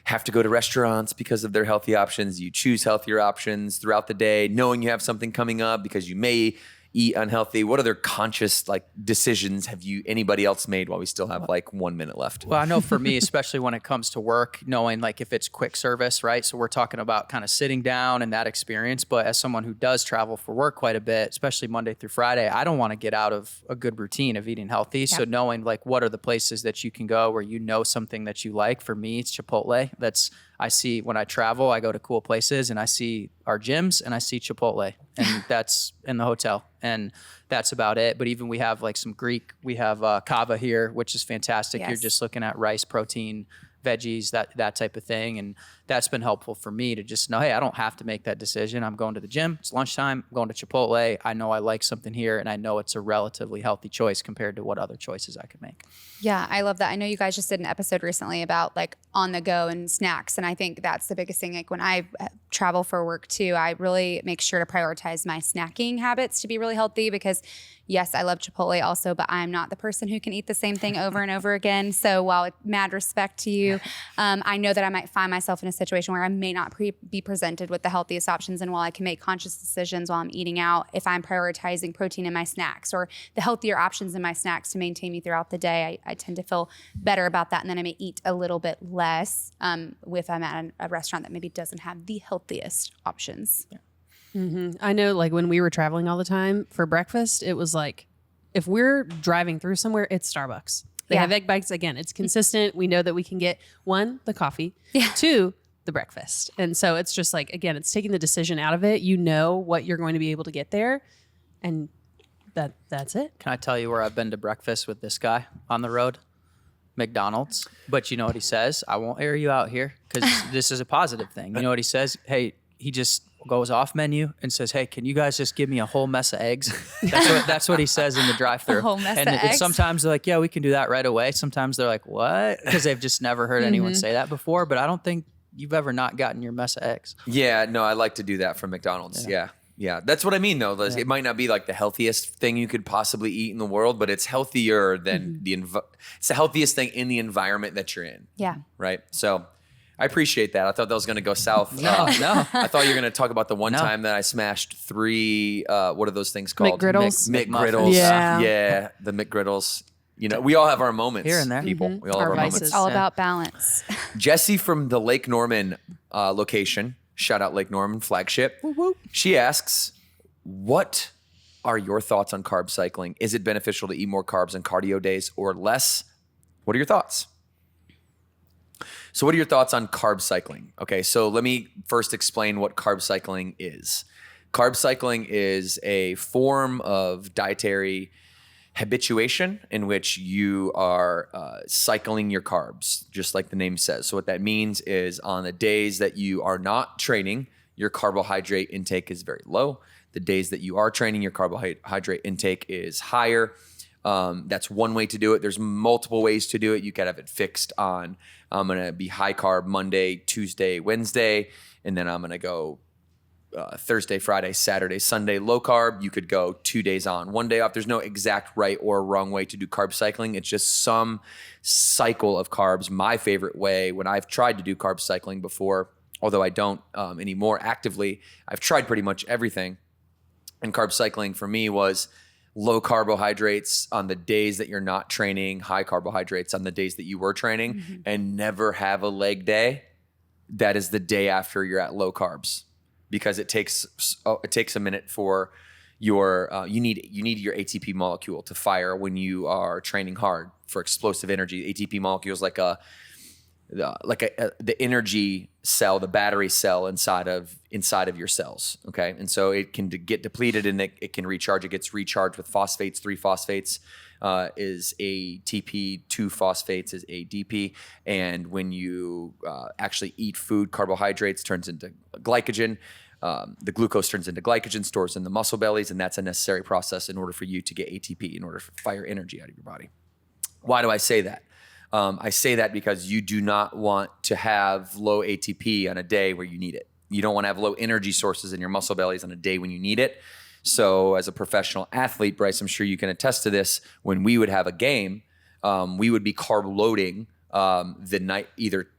have to go to restaurants because of their healthy options? Do you choose healthier options throughout the day, knowing you have something coming up because you may eat unhealthy? What other conscious like decisions have anybody else made while we still have like 1 minute left? Well, I know for me, especially when it comes to work, knowing like if it's quick service, right? So we're talking about kind of sitting down and that experience. But as someone who does travel for work quite a bit, especially Monday through Friday, I don't want to get out of a good routine of eating healthy. So knowing like what are the places that you can go where you know something that you like. For me, it's Chipotle. I see when I travel, I go to cool places and I see our gyms and I see Chipotle, and that's in the hotel, and that's about it. But even we have like some Greek, we have kava here, which is fantastic. Yes. You're just looking at rice, protein, veggies, that type of thing. And that's been helpful for me to just know, hey, I don't have to make that decision. I'm going to the gym. It's lunchtime. I'm going to Chipotle. I know I like something here, and I know it's a relatively healthy choice compared to what other choices I could make. Yeah, I love that. I know you guys just did an episode recently about like on the go and snacks. And I think that's the biggest thing. Like when I travel for work too, I really make sure to prioritize my snacking habits to be really healthy because yes, I love Chipotle also, but I'm not the person who can eat the same thing over and over again. So while with mad respect to you, I know that I might find myself in a situation where I may not be presented with the healthiest options. And while I can make conscious decisions while I'm eating out, if I'm prioritizing protein in my snacks or the healthier options in my snacks to maintain me throughout the day, I tend to feel better about that. And then I may eat a little bit less if I'm at a restaurant that maybe doesn't have the healthiest options. Yeah. I know, like when we were traveling all the time for breakfast, it was like if we're driving through somewhere, it's Starbucks. They have egg bites. Again, it's consistent. We know that we can get 1, the coffee, 2, the breakfast. And so it's just like, again, it's taking the decision out of it. You know what you're going to be able to get there. And that's it. Can I tell you where I've been to breakfast with this guy on the road? McDonald's. But you know what he says? I won't air you out here because this is a positive thing. You know what he says? Hey, he just goes off menu and says, hey, can you guys just give me a whole mess of eggs? That's what he says in the drive-thru. A whole mess and of eggs? Sometimes they're like, yeah, we can do that right away. Sometimes they're like, what? Because they've just never heard anyone say that before. But I don't think you've ever not gotten your mess of eggs. Yeah, no, I like to do that from McDonald's. Yeah. That's what I mean, though. It might not be like the healthiest thing you could possibly eat in the world, but it's healthier than it's the healthiest thing in the environment that you're in. Yeah. Right. So I appreciate that. I thought that was going to go south. No. I thought you were going to talk about the one time that I smashed 3, what are those things called? McGriddles. McGriddles. Yeah. Yeah. The McGriddles. You know, we all have our moments. Here and there. People. We all have Our our vices. moments. It's all about balance. Jesse from the Lake Norman location, shout out Lake Norman flagship. She asks, what are your thoughts on carb cycling? Is it beneficial to eat more carbs on cardio days or less? What are your thoughts? So what are your thoughts on carb cycling? Okay, so let me first explain what carb cycling is. Carb cycling is a form of dietary habituation in which you are cycling your carbs, just like the name says. So what that means is on the days that you are not training, your carbohydrate intake is very low. The days that you are training, your carbohydrate intake is higher. That's one way to do it. There's multiple ways to do it. You could have it fixed on, I'm going to be high carb Monday, Tuesday, Wednesday, and then I'm going to go Thursday, Friday, Saturday, Sunday, low carb. You could go 2 days on, 1 day off. There's no exact right or wrong way to do carb cycling. It's just some cycle of carbs. My favorite way, when I've tried to do carb cycling before, although I don't anymore actively, I've tried pretty much everything. And carb cycling for me was low carbohydrates on the days that you're not training, high carbohydrates on the days that you were training, and never have a leg day. That is the day after you're at low carbs, because it takes a minute for your you need your ATP molecule to fire when you are training hard for explosive energy. ATP molecule is like the energy cell, the battery cell inside of your cells. Okay. And so it can get depleted and it can recharge. It gets recharged with phosphates. 3 phosphates is ATP, 2 phosphates is ADP. And when you actually eat food, carbohydrates turns into glycogen. The glucose turns into glycogen, stores in the muscle bellies, and that's a necessary process in order for you to get ATP, in order to fire energy out of your body. Why do I say that? I say that because you do not want to have low ATP on a day where you need it. You don't want to have low energy sources in your muscle bellies on a day when you need it. So as a professional athlete, Bryce, I'm sure you can attest to this, when we would have a game, we would be carb loading the night, either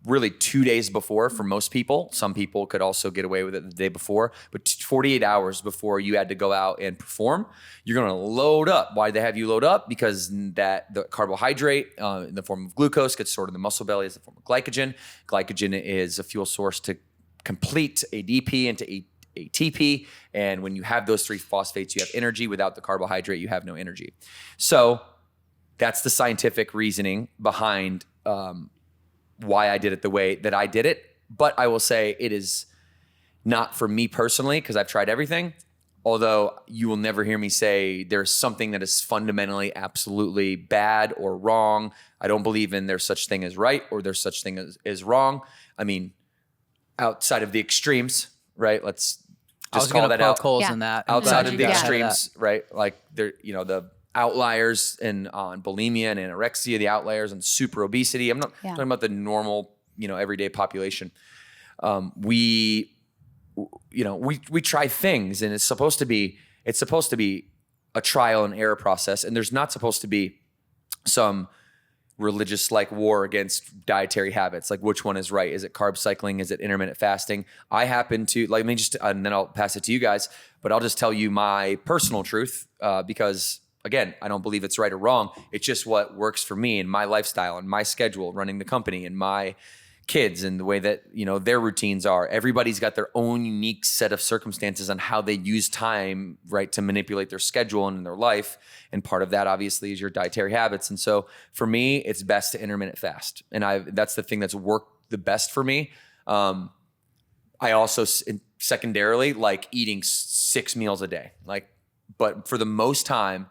really 2 days before for most people. Some people could also get away with it the day before, but 48 hours before you had to go out and perform, you're going to load up. Why do they have you load up? Because the carbohydrate in the form of glucose gets stored in the muscle belly as a form of glycogen. Glycogen is a fuel source to complete ADP into ATP. And when you have those 3 phosphates, you have energy. Without the carbohydrate, you have no energy. So that's the scientific reasoning behind why I did it the way that I did it. But I will say it is not for me personally, because I've tried everything. Although you will never hear me say there's something that is fundamentally absolutely bad or wrong. I don't believe in there's such thing as right or there's such thing as wrong. I mean, outside of the extremes, right? Let's just call that out. Holes in that. Outside of the Yeah. extremes, right? Like there, the outliers on bulimia and anorexia, the outliers on super obesity. I'm not talking about the normal, everyday population. We try things, and it's supposed to be a trial and error process, and there's not supposed to be some religious war against dietary habits. Like, which one is right? Is it carb cycling? Is it intermittent fasting? I happen to and then I'll pass it to you guys, but I'll just tell you my personal truth, because again, I don't believe it's right or wrong. It's just what works for me and my lifestyle and my schedule, running the company and my kids and the way that, their routines are. Everybody's got their own unique set of circumstances on how they use time, right, to manipulate their schedule and their life. And part of that obviously is your dietary habits. And so for me, it's best to intermittent fast. And that's the thing that's worked the best for me. I also secondarily like eating 6 meals a day. But for the most time,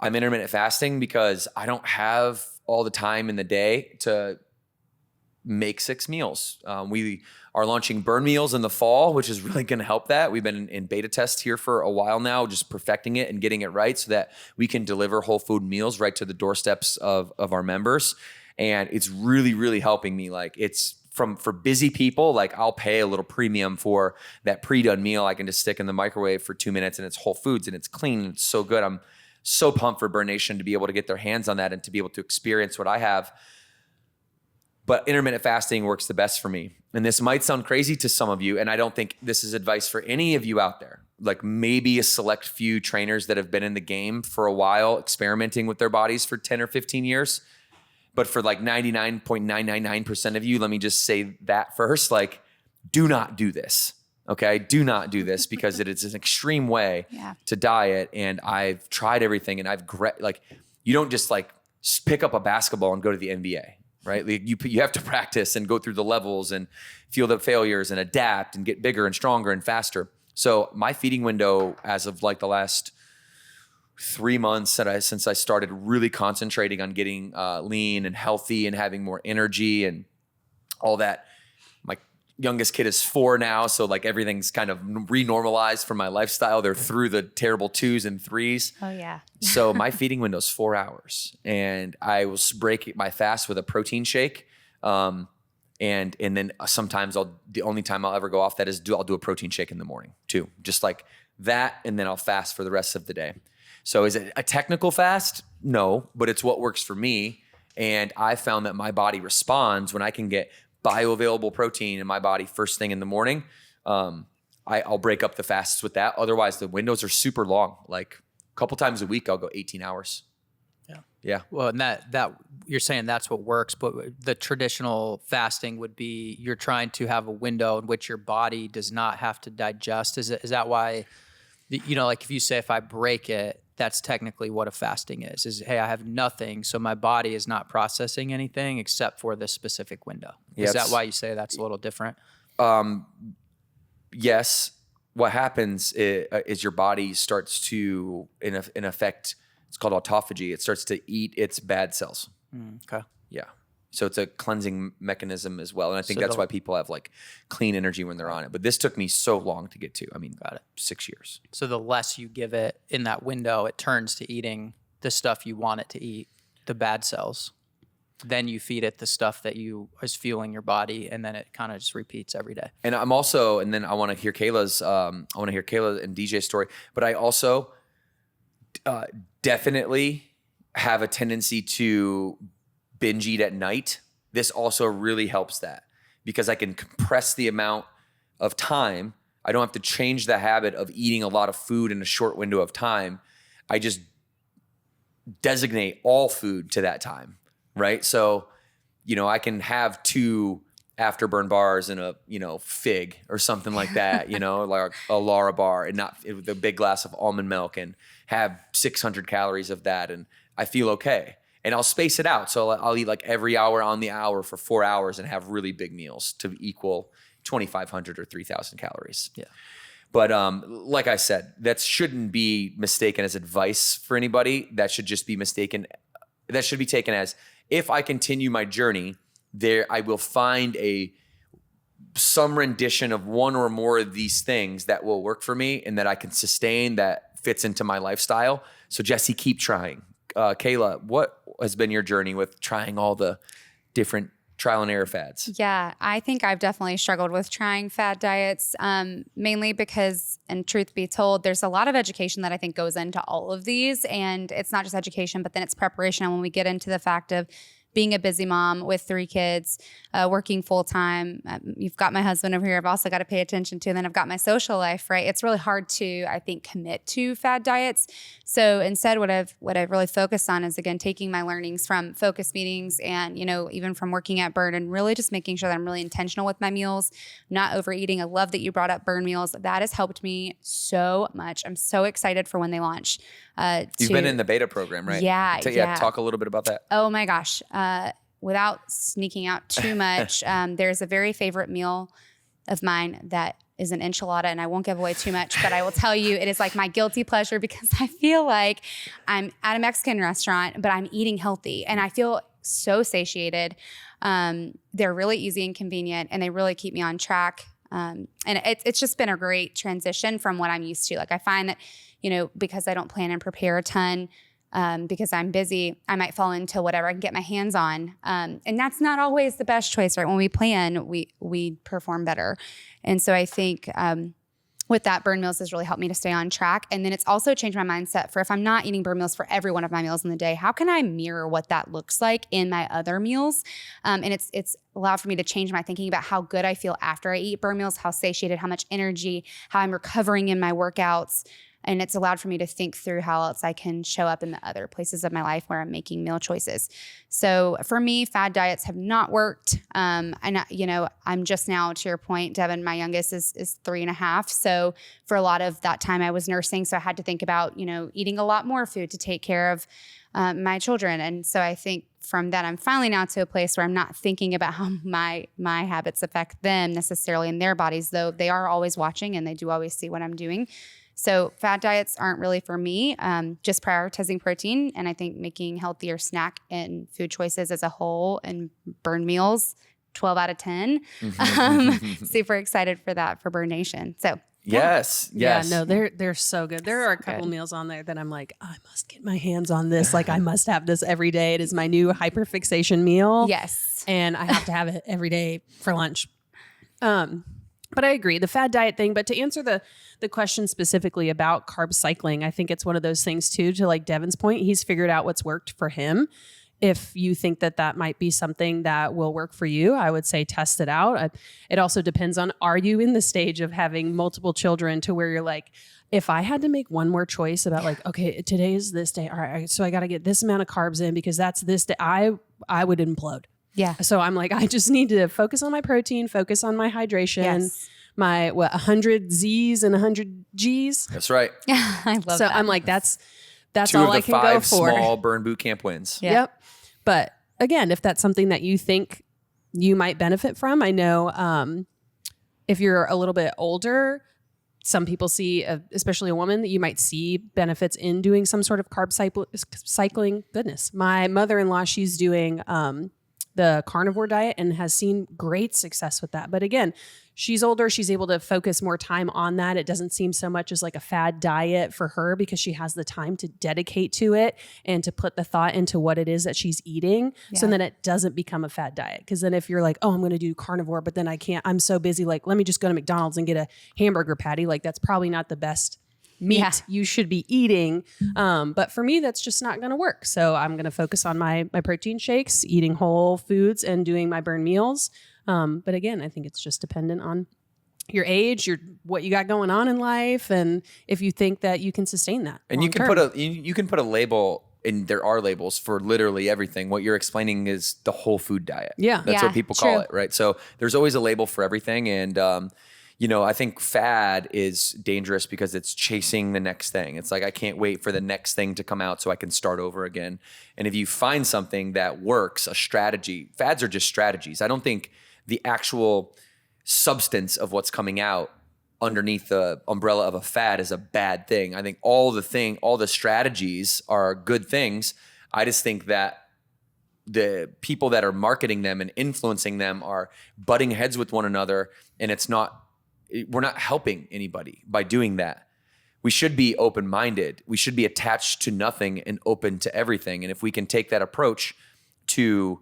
I'm intermittent fasting because I don't have all the time in the day to make 6 meals. We are launching burn meals in the fall, which is really going to help that. We've been in beta test here for a while now, just perfecting it and getting it right so that we can deliver whole food meals right to the doorsteps of our members. And it's really, really helping me. Like it's for busy people, like I'll pay a little premium for that pre-done meal I can just stick in the microwave for 2 minutes and it's whole foods and it's clean and it's so good. I'm so pumped for Burn Nation to be able to get their hands on that and to be able to experience what I have. But intermittent fasting works the best for me. And this might sound crazy to some of you, and I don't think this is advice for any of you out there. Like maybe a select few trainers that have been in the game for a while, experimenting with their bodies for 10 or 15 years. But for like 99.999% of you, let me just say that first, like, do not do this. Okay. Do not do this because it is an extreme way to diet. And I've tried everything and you don't just like pick up a basketball and go to the NBA. Right? Like you have to practice and go through the levels and feel the failures and adapt and get bigger and stronger and faster. So my feeding window as of like the last 3 months since I started really concentrating on getting lean and healthy and having more energy and all that. My youngest kid is 4 now. So like everything's kind of renormalized for my lifestyle. They're through the terrible 2s and 3s. Oh yeah. So my feeding window is 4 hours and I will break my fast with a protein shake. And then sometimes the only time I'll ever go off that is I'll do a protein shake in the morning too. Just like that. And then I'll fast for the rest of the day. So is it a technical fast? No, but it's what works for me. And I found that my body responds when I can get bioavailable protein in my body first thing in the morning. I'll break up the fasts with that. Otherwise the windows are super long. Like a couple times a week, I'll go 18 hours. Yeah. Well, and that you're saying that's what works, but the traditional fasting would be you're trying to have a window in which your body does not have to digest. Is that why, like if you say, if I break it, that's technically what a fasting is, hey, I have nothing. So my body is not processing anything except for this specific window. Is that why you say that's a little different? Yes. What happens is your body starts to, in effect, it's called autophagy. It starts to eat its bad cells. Okay. Yeah. So it's a cleansing mechanism as well. And I think that's why people have like clean energy when they're on it. But this took me so long to get to. I mean, got it. 6 years. So the less you give it in that window, it turns to eating the stuff you want it to eat, the bad cells. Then you feed it the stuff that is fueling your body, and then it kind of just repeats every day. And then I want to hear Kayla and DJ's story, but I also definitely have a tendency to binge eat at night. This also really helps that because I can compress the amount of time. I don't have to change the habit of eating a lot of food in a short window of time. I just designate all food to that time, right? So, I can have 2 afterburn bars and a, fig or something like that, like a Lara bar and not with a big glass of almond milk and have 600 calories of that. And I feel okay. And I'll space it out. So I'll eat like every hour on the hour for 4 hours and have really big meals to equal 2,500 or 3,000 calories. Yeah. But like I said, that shouldn't be mistaken as advice for anybody. That should just be that should be taken as, if I continue my journey, I will find some rendition of one or more of these things that will work for me and that I can sustain that fits into my lifestyle. So Jesse, keep trying. Kayla, what has been your journey with trying all the different trial and error fads? Yeah, I think I've definitely struggled with trying fad diets, mainly because, and truth be told, there's a lot of education that I think goes into all of these. And it's not just education, but then it's preparation. And when we get into the fact of being a busy mom with 3 kids, working full time. You've got my husband over here. I've also got to pay attention to, and then I've got my social life, right? It's really hard to, I think, commit to fad diets. So instead, what I've really focused on is, again, taking my learnings from focus meetings and, even from working at Burn, and really just making sure that I'm really intentional with my meals, not overeating. I love that you brought up Burn meals. That has helped me so much. I'm so excited for when they launch. You've been in the beta program, right? Yeah. Talk a little bit about that. Oh my gosh. without sneaking out too much, there's a very favorite meal of mine that is an enchilada, and I won't give away too much, but I will tell you it is like my guilty pleasure because I feel like I'm at a Mexican restaurant, but I'm eating healthy and I feel so satiated. They're really easy and convenient, and they really keep me on track. And it's just been a great transition from what I'm used to. Like I find that, because I don't plan and prepare a ton, because I'm busy, I might fall into whatever I can get my hands on. And that's not always the best choice, right? When we plan, we perform better. And so I think with that, Burn Meals has really helped me to stay on track. And then it's also changed my mindset for if I'm not eating Burn Meals for every one of my meals in the day, how can I mirror what that looks like in my other meals? And it's allowed for me to change my thinking about how good I feel after I eat Burn Meals, how satiated, how much energy, how I'm recovering in my workouts. And it's allowed for me to think through how else I can show up in the other places of my life where I'm making meal choices. So for me, fad diets have not worked. And I'm just now, to your point, Devan, my youngest is 3.5. So for a lot of that time I was nursing. So I had to think about, eating a lot more food to take care of my children. And so I think from that, I'm finally now to a place where I'm not thinking about how my habits affect them necessarily in their bodies, though they are always watching and they do always see what I'm doing. So fad diets aren't really for me, just prioritizing protein. And I think making healthier snack and food choices as a whole and Burn Meals, 12 out of 10. Super excited for that for Burn Nation. So Yes. Yeah, no, they're so good. There are a couple meals on there that I'm like, I must get my hands on this. Like I must have this every day. It is my new hyperfixation meal. yes. And I have to have it every day for lunch. But I agree, the fad diet thing. But to answer the question specifically about carb cycling, I think it's one of those things too, to like Devan's point, he's figured out what's worked for him. If you think that might be something that will work for you, I would say test it out. It also depends on, are you in the stage of having multiple children to where you're like, if I had to make one more choice about like, okay, today is this day. All right, so I got to get this amount of carbs in because that's this day, I would implode. Yeah. So I'm like, I just need to focus on my protein, focus on my hydration, Yes. my 100 Z's and 100 G's. That's right. I love So that. I'm like, that's Two all of the I can go 5 for. small Burn Boot Camp wins. Yeah. Yep. But again, if that's something that you think you might benefit from, I know if you're a little bit older, some people see, especially a woman, that you might see benefits in doing some sort of carb cycling. Goodness, my mother-in-law, she's doing the carnivore diet and has seen great success with that. But again, she's older. She's able to focus more time on that. It doesn't seem so much as like a fad diet for her because she has the time to dedicate to it and to put the thought into what it is that she's eating. Yeah. So then it doesn't become a fad diet. Because then if you're like, oh, I'm going to do carnivore, but then I can't, I'm so busy. Like, let me just go to McDonald's and get a hamburger patty. Like that's probably not the best meat you should be eating. But for me, that's just not going to work. So I'm going to focus on my protein shakes, eating whole foods and doing my Burn Meals. But again, I think it's just dependent on your age, what you got going on in life. And if you think that you can sustain that. And you can put a label, and there are labels for literally everything. What you're explaining is the whole food diet. Yeah. That's Yeah, what people call true. it, right? So there's always a label for everything. And, I think fad is dangerous because it's chasing the next thing. It's like, I can't wait for the next thing to come out so I can start over again. And if you find something that works, a strategy, fads are just strategies. I don't think the actual substance of what's coming out underneath the umbrella of a fad is a bad thing. I think all the strategies are good things. I just think that the people that are marketing them and influencing them are butting heads with one another, and we're not helping anybody by doing that. We should be open-minded. We should be attached to nothing and open to everything. And if we can take that approach to,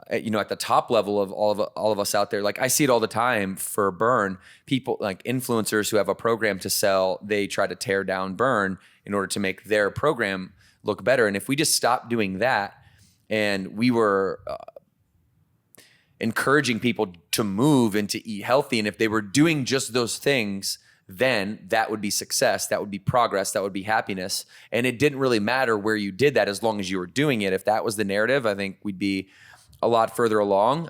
at the top level of all of us out there, like I see it all the time for Burn, people like influencers who have a program to sell, they try to tear down Burn in order to make their program look better. And if we just stop doing that and we were encouraging people to move and to eat healthy, and if they were doing just those things, then that would be success, that would be progress, that would be happiness. And it didn't really matter where you did that as long as you were doing it. If that was the narrative, I think we'd be a lot further along.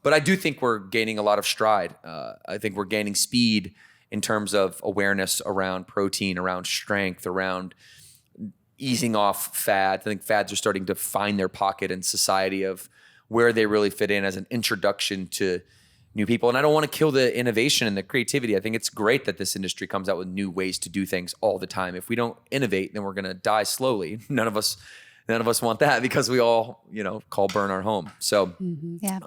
But I do think we're gaining a lot of stride. I think we're gaining speed in terms of awareness around protein, around strength, around easing off fads. I think fads are starting to find their pocket in society of where they really fit in as an introduction to new people. And I don't want to kill the innovation and the creativity. I think it's great that this industry comes out with new ways to do things all the time. If we don't innovate, then we're going to die slowly. None of us want that, because we all, call burn our home. So Yeah.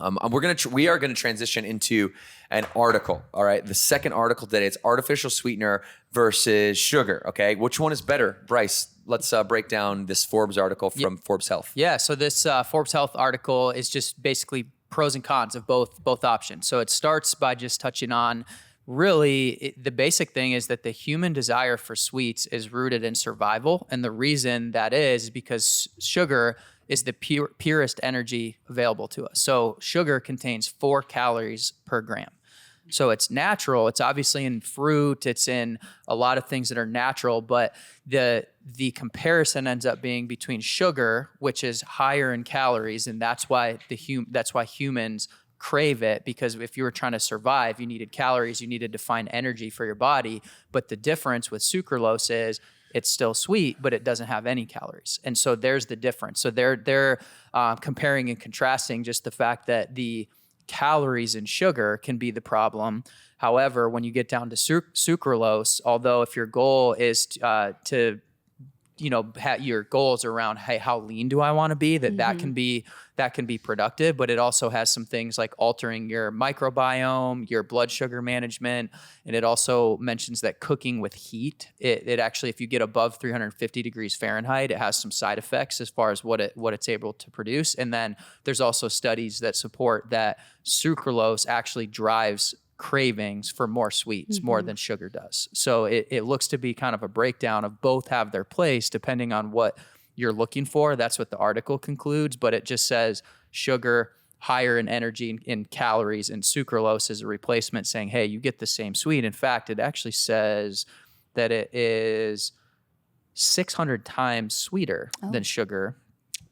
we are going to transition into an article. All right. The second article today, it's artificial sweetener versus sugar. Okay. Which one is better? Bryce, let's break down this Forbes article from Forbes Health. Yeah. So this Forbes Health article is just basically pros and cons of both options. So it starts by just touching on the basic thing is that the human desire for sweets is rooted in survival. And the reason that is because sugar is the purest energy available to us. So sugar contains 4 calories per gram. So it's natural. It's obviously in fruit. It's in a lot of things that are natural, but the comparison ends up being between sugar, which is higher in calories, and that's why humans crave it, because if you were trying to survive, you needed calories, you needed to find energy for your body. But the difference with sucralose is it's still sweet, but it doesn't have any calories. And so there's the difference. So they're comparing and contrasting just the fact that the calories in sugar can be the problem. However, when you get down to sucralose, although if your goal is your goals around, hey, how lean do I want to be? That can be productive, but it also has some things like altering your microbiome, your blood sugar management, and it also mentions that cooking with heat, it actually, if you get above 350 degrees Fahrenheit, it has some side effects as far as what it's able to produce. And then there's also studies that support that sucralose actually drives cravings for more sweets more than sugar does. So it looks to be kind of a breakdown of both have their place depending on what you're looking for. That's what the article concludes, but it just says sugar higher in energy in calories, and sucralose is a replacement, saying, hey, you get the same sweet. In fact, it actually says that it is 600 times sweeter than sugar,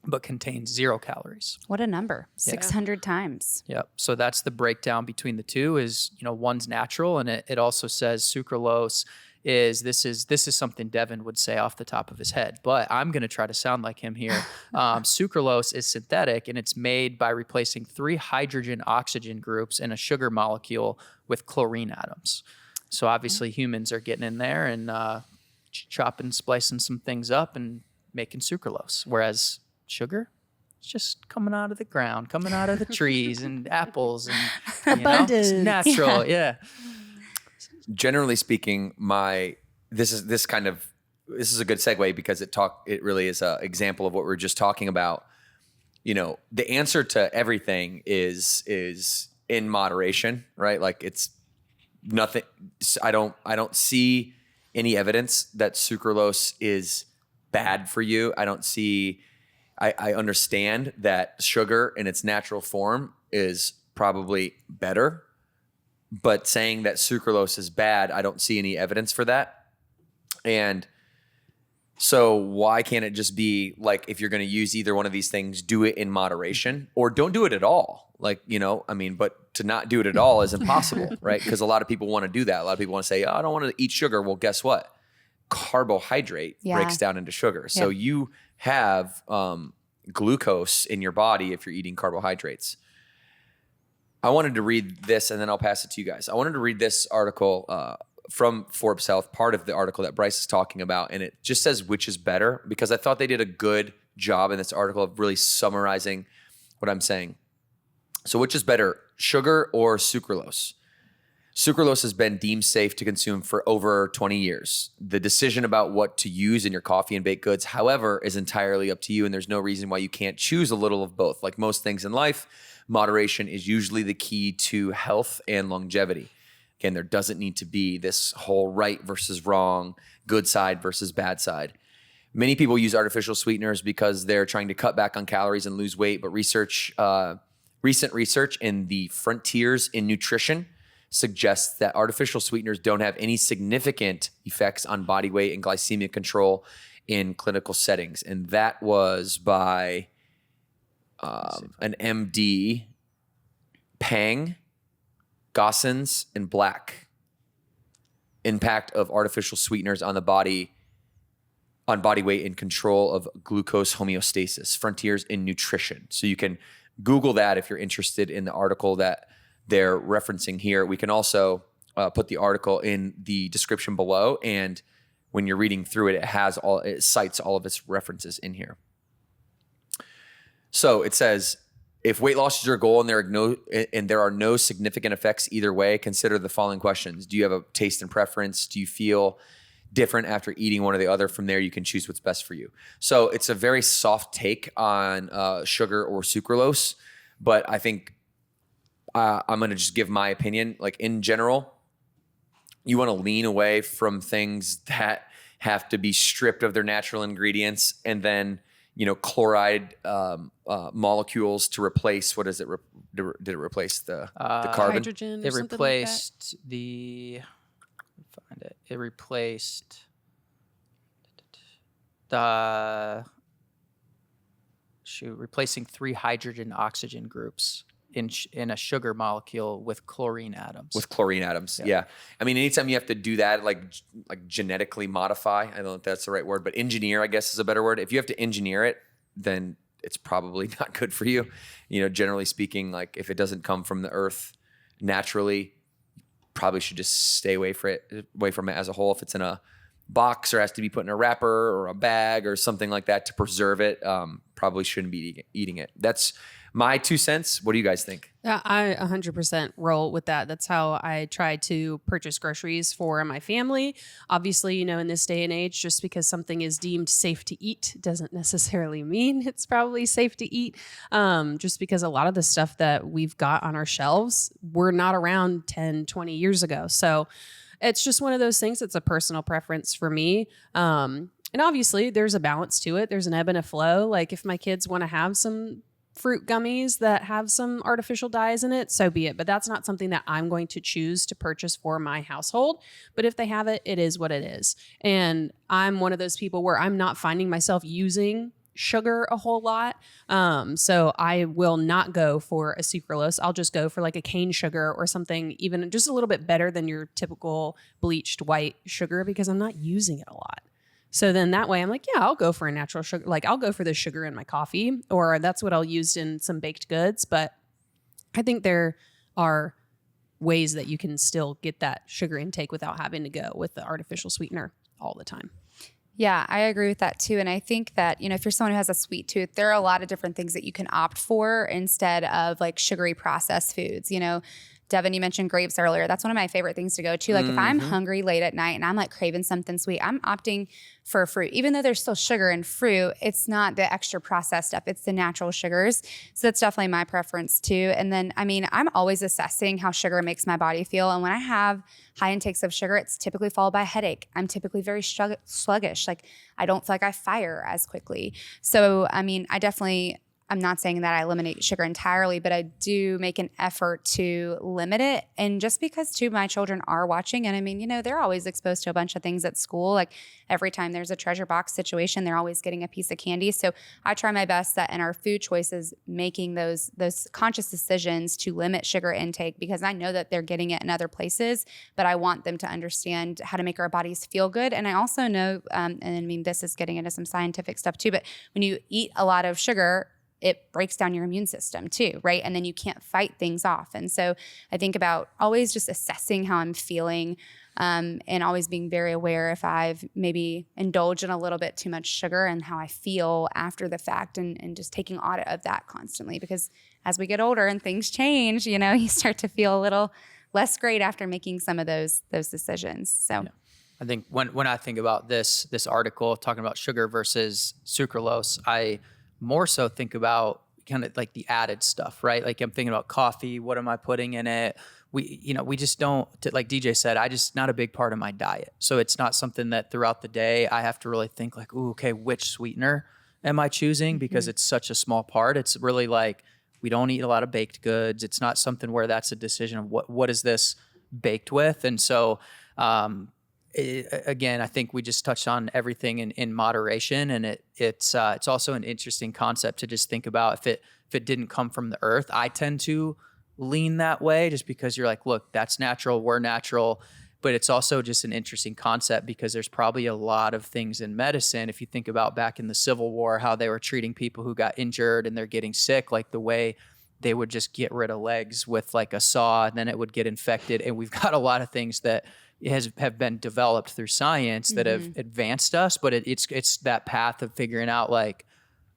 but contains 0 calories. What a number. 600 times. Yep. So that's the breakdown between the two is, one's natural, and it also says sucralose is this is something Devan would say off the top of his head, but I'm going to try to sound like him here. Sucralose is synthetic, and it's made by replacing 3 hydrogen-oxygen groups in a sugar molecule with chlorine atoms. So obviously humans are getting in there and chopping, splicing some things up and making sucralose, whereas sugar, it's just coming out of the ground, coming out of the trees and apples, and Abundance. It's natural. Yeah. Generally speaking, this is a good segue, because it really is an example of what we were just talking about. The answer to everything is in moderation, right? Like it's nothing. I don't see any evidence that sucralose is bad for you. I understand that sugar in its natural form is probably better, but saying that sucralose is bad, I don't see any evidence for that. And so why can't it just be like, if you're going to use either one of these things, do it in moderation, or don't do it at all? But to not do it at all is impossible, right? Because a lot of people want to do that. A lot of people want to say, oh, I don't want to eat sugar. Well, guess what? Carbohydrate breaks down into sugar. So you have glucose in your body if you're eating carbohydrates. I wanted to read this, and then I'll pass it to you guys. I wanted to read this article from Forbes Health, part of the article that Bryce is talking about, and it just says which is better, because I thought they did a good job in this article of really summarizing what I'm saying. So which is better, sugar or sucralose? Sucralose has been deemed safe to consume for over 20 years. The decision about what to use in your coffee and baked goods, however, is entirely up to you, and there's no reason why you can't choose a little of both. Like most things in life, moderation is usually the key to health and longevity. Again, there doesn't need to be this whole right versus wrong, good side versus bad side. Many people use artificial sweeteners because they're trying to cut back on calories and lose weight, but recent research in the Frontiers in Nutrition suggests that artificial sweeteners don't have any significant effects on body weight and glycemic control in clinical settings. And that was by an MD, Pang, Gossens, and Black. Impact of artificial sweeteners on the body, on body weight and control of glucose homeostasis. Frontiers in Nutrition. So you can Google that if you're interested in the article that they're referencing here. We can also put the article in the description below, and when you're reading through it, it cites all of its references in here. So it says, if weight loss is your goal and there are no significant effects either way, consider the following questions. Do you have a taste and preference? Do you feel different after eating one or the other? From there, you can choose what's best for you. So it's a very soft take on sugar or sucralose, but I think I'm going to just give my opinion. Like, in general, you want to lean away from things that have to be stripped of their natural ingredients and then, chloride molecules to replace, what is it? Did it replace the carbon? Hydrogen. It Or something replaced find it. It replaced replacing 3 hydrogen oxygen groups in a sugar molecule with chlorine atoms. With chlorine atoms, yeah. I mean, anytime you have to do that, like genetically modify, I don't know if that's the right word, but engineer, I guess, is a better word. If you have to engineer it, then it's probably not good for you. Generally speaking, like, if it doesn't come from the earth naturally, probably should just stay away from it as a whole. If it's in a box or has to be put in a wrapper or a bag or something like that to preserve it, probably shouldn't be eating it. That's my 2 cents. What do you guys think? Yeah, I 100% roll with that. That's how I try to purchase groceries for my family. Obviously, in this day and age, just because something is deemed safe to eat doesn't necessarily mean it's probably safe to eat. Just because a lot of the stuff that we've got on our shelves were not around 10, 20 years ago. So it's just one of those things. It's a personal preference for me. And obviously, there's a balance to it. There's an ebb and a flow. Like, if my kids want to have some fruit gummies that have some artificial dyes in it, so be it. But that's not something that I'm going to choose to purchase for my household. But if they have it, it is what it is. And I'm one of those people where I'm not finding myself using sugar a whole lot. So I will not go for a sucralose. I'll just go for like a cane sugar or something even just a little bit better than your typical bleached white sugar, because I'm not using it a lot. So then that way I'm like, yeah, I'll go for a natural sugar. Like, I'll go for the sugar in my coffee, or that's what I'll use in some baked goods. But I think there are ways that you can still get that sugar intake without having to go with the artificial sweetener all the time. Yeah, I agree with that too. And I think that, if you're someone who has a sweet tooth, there are a lot of different things that you can opt for instead of like sugary processed foods. Devan, you mentioned grapes earlier. That's one of my favorite things to go to. Like, if I'm hungry late at night and I'm like craving something sweet, I'm opting for fruit. Even though there's still sugar in fruit, it's not the extra processed stuff. It's the natural sugars. So that's definitely my preference too. And then, I'm always assessing how sugar makes my body feel. And when I have high intakes of sugar, it's typically followed by a headache. I'm typically very sluggish. Like, I don't feel like I fire as quickly. So, I'm not saying that I eliminate sugar entirely, but I do make an effort to limit it. And just because too, my children are watching, and they're always exposed to a bunch of things at school. Like, every time there's a treasure box situation, they're always getting a piece of candy. So I try my best that in our food choices, making those conscious decisions to limit sugar intake, because I know that they're getting it in other places, but I want them to understand how to make our bodies feel good. And I also know, this is getting into some scientific stuff too, but when you eat a lot of sugar, it breaks down your immune system too, right? And then you can't fight things off. And so I think about always just assessing how I'm feeling, and always being very aware if I've maybe indulged in a little bit too much sugar and how I feel after the fact, and just taking audit of that constantly. Because as we get older and things change, you start to feel a little less great after making some of those decisions. So. Yeah. I think when I think about this article talking about sugar versus sucralose, I more so think about kind of like the added stuff, right? Like, I'm thinking about coffee. What am I putting in it? We just don't, like DJ said, not a big part of my diet. So it's not something that throughout the day I have to really think like, ooh, okay, which sweetener am I choosing? Because it's such a small part. It's really like, we don't eat a lot of baked goods. It's not something where that's a decision of what is this baked with? And so, again, I think we just touched on everything in moderation, and it's also an interesting concept to just think about if it didn't come from the earth. I tend to lean that way just because you're like, look, that's natural, we're natural. but it's also just an interesting concept because there's probably a lot of things in medicine. If you think about back in the Civil War, how they were treating people who got injured and they're getting sick, like the way they would just get rid of legs with like a saw and then it would get infected. And we've got a lot of things that have been developed through science that have advanced us, but it's that path of figuring out like,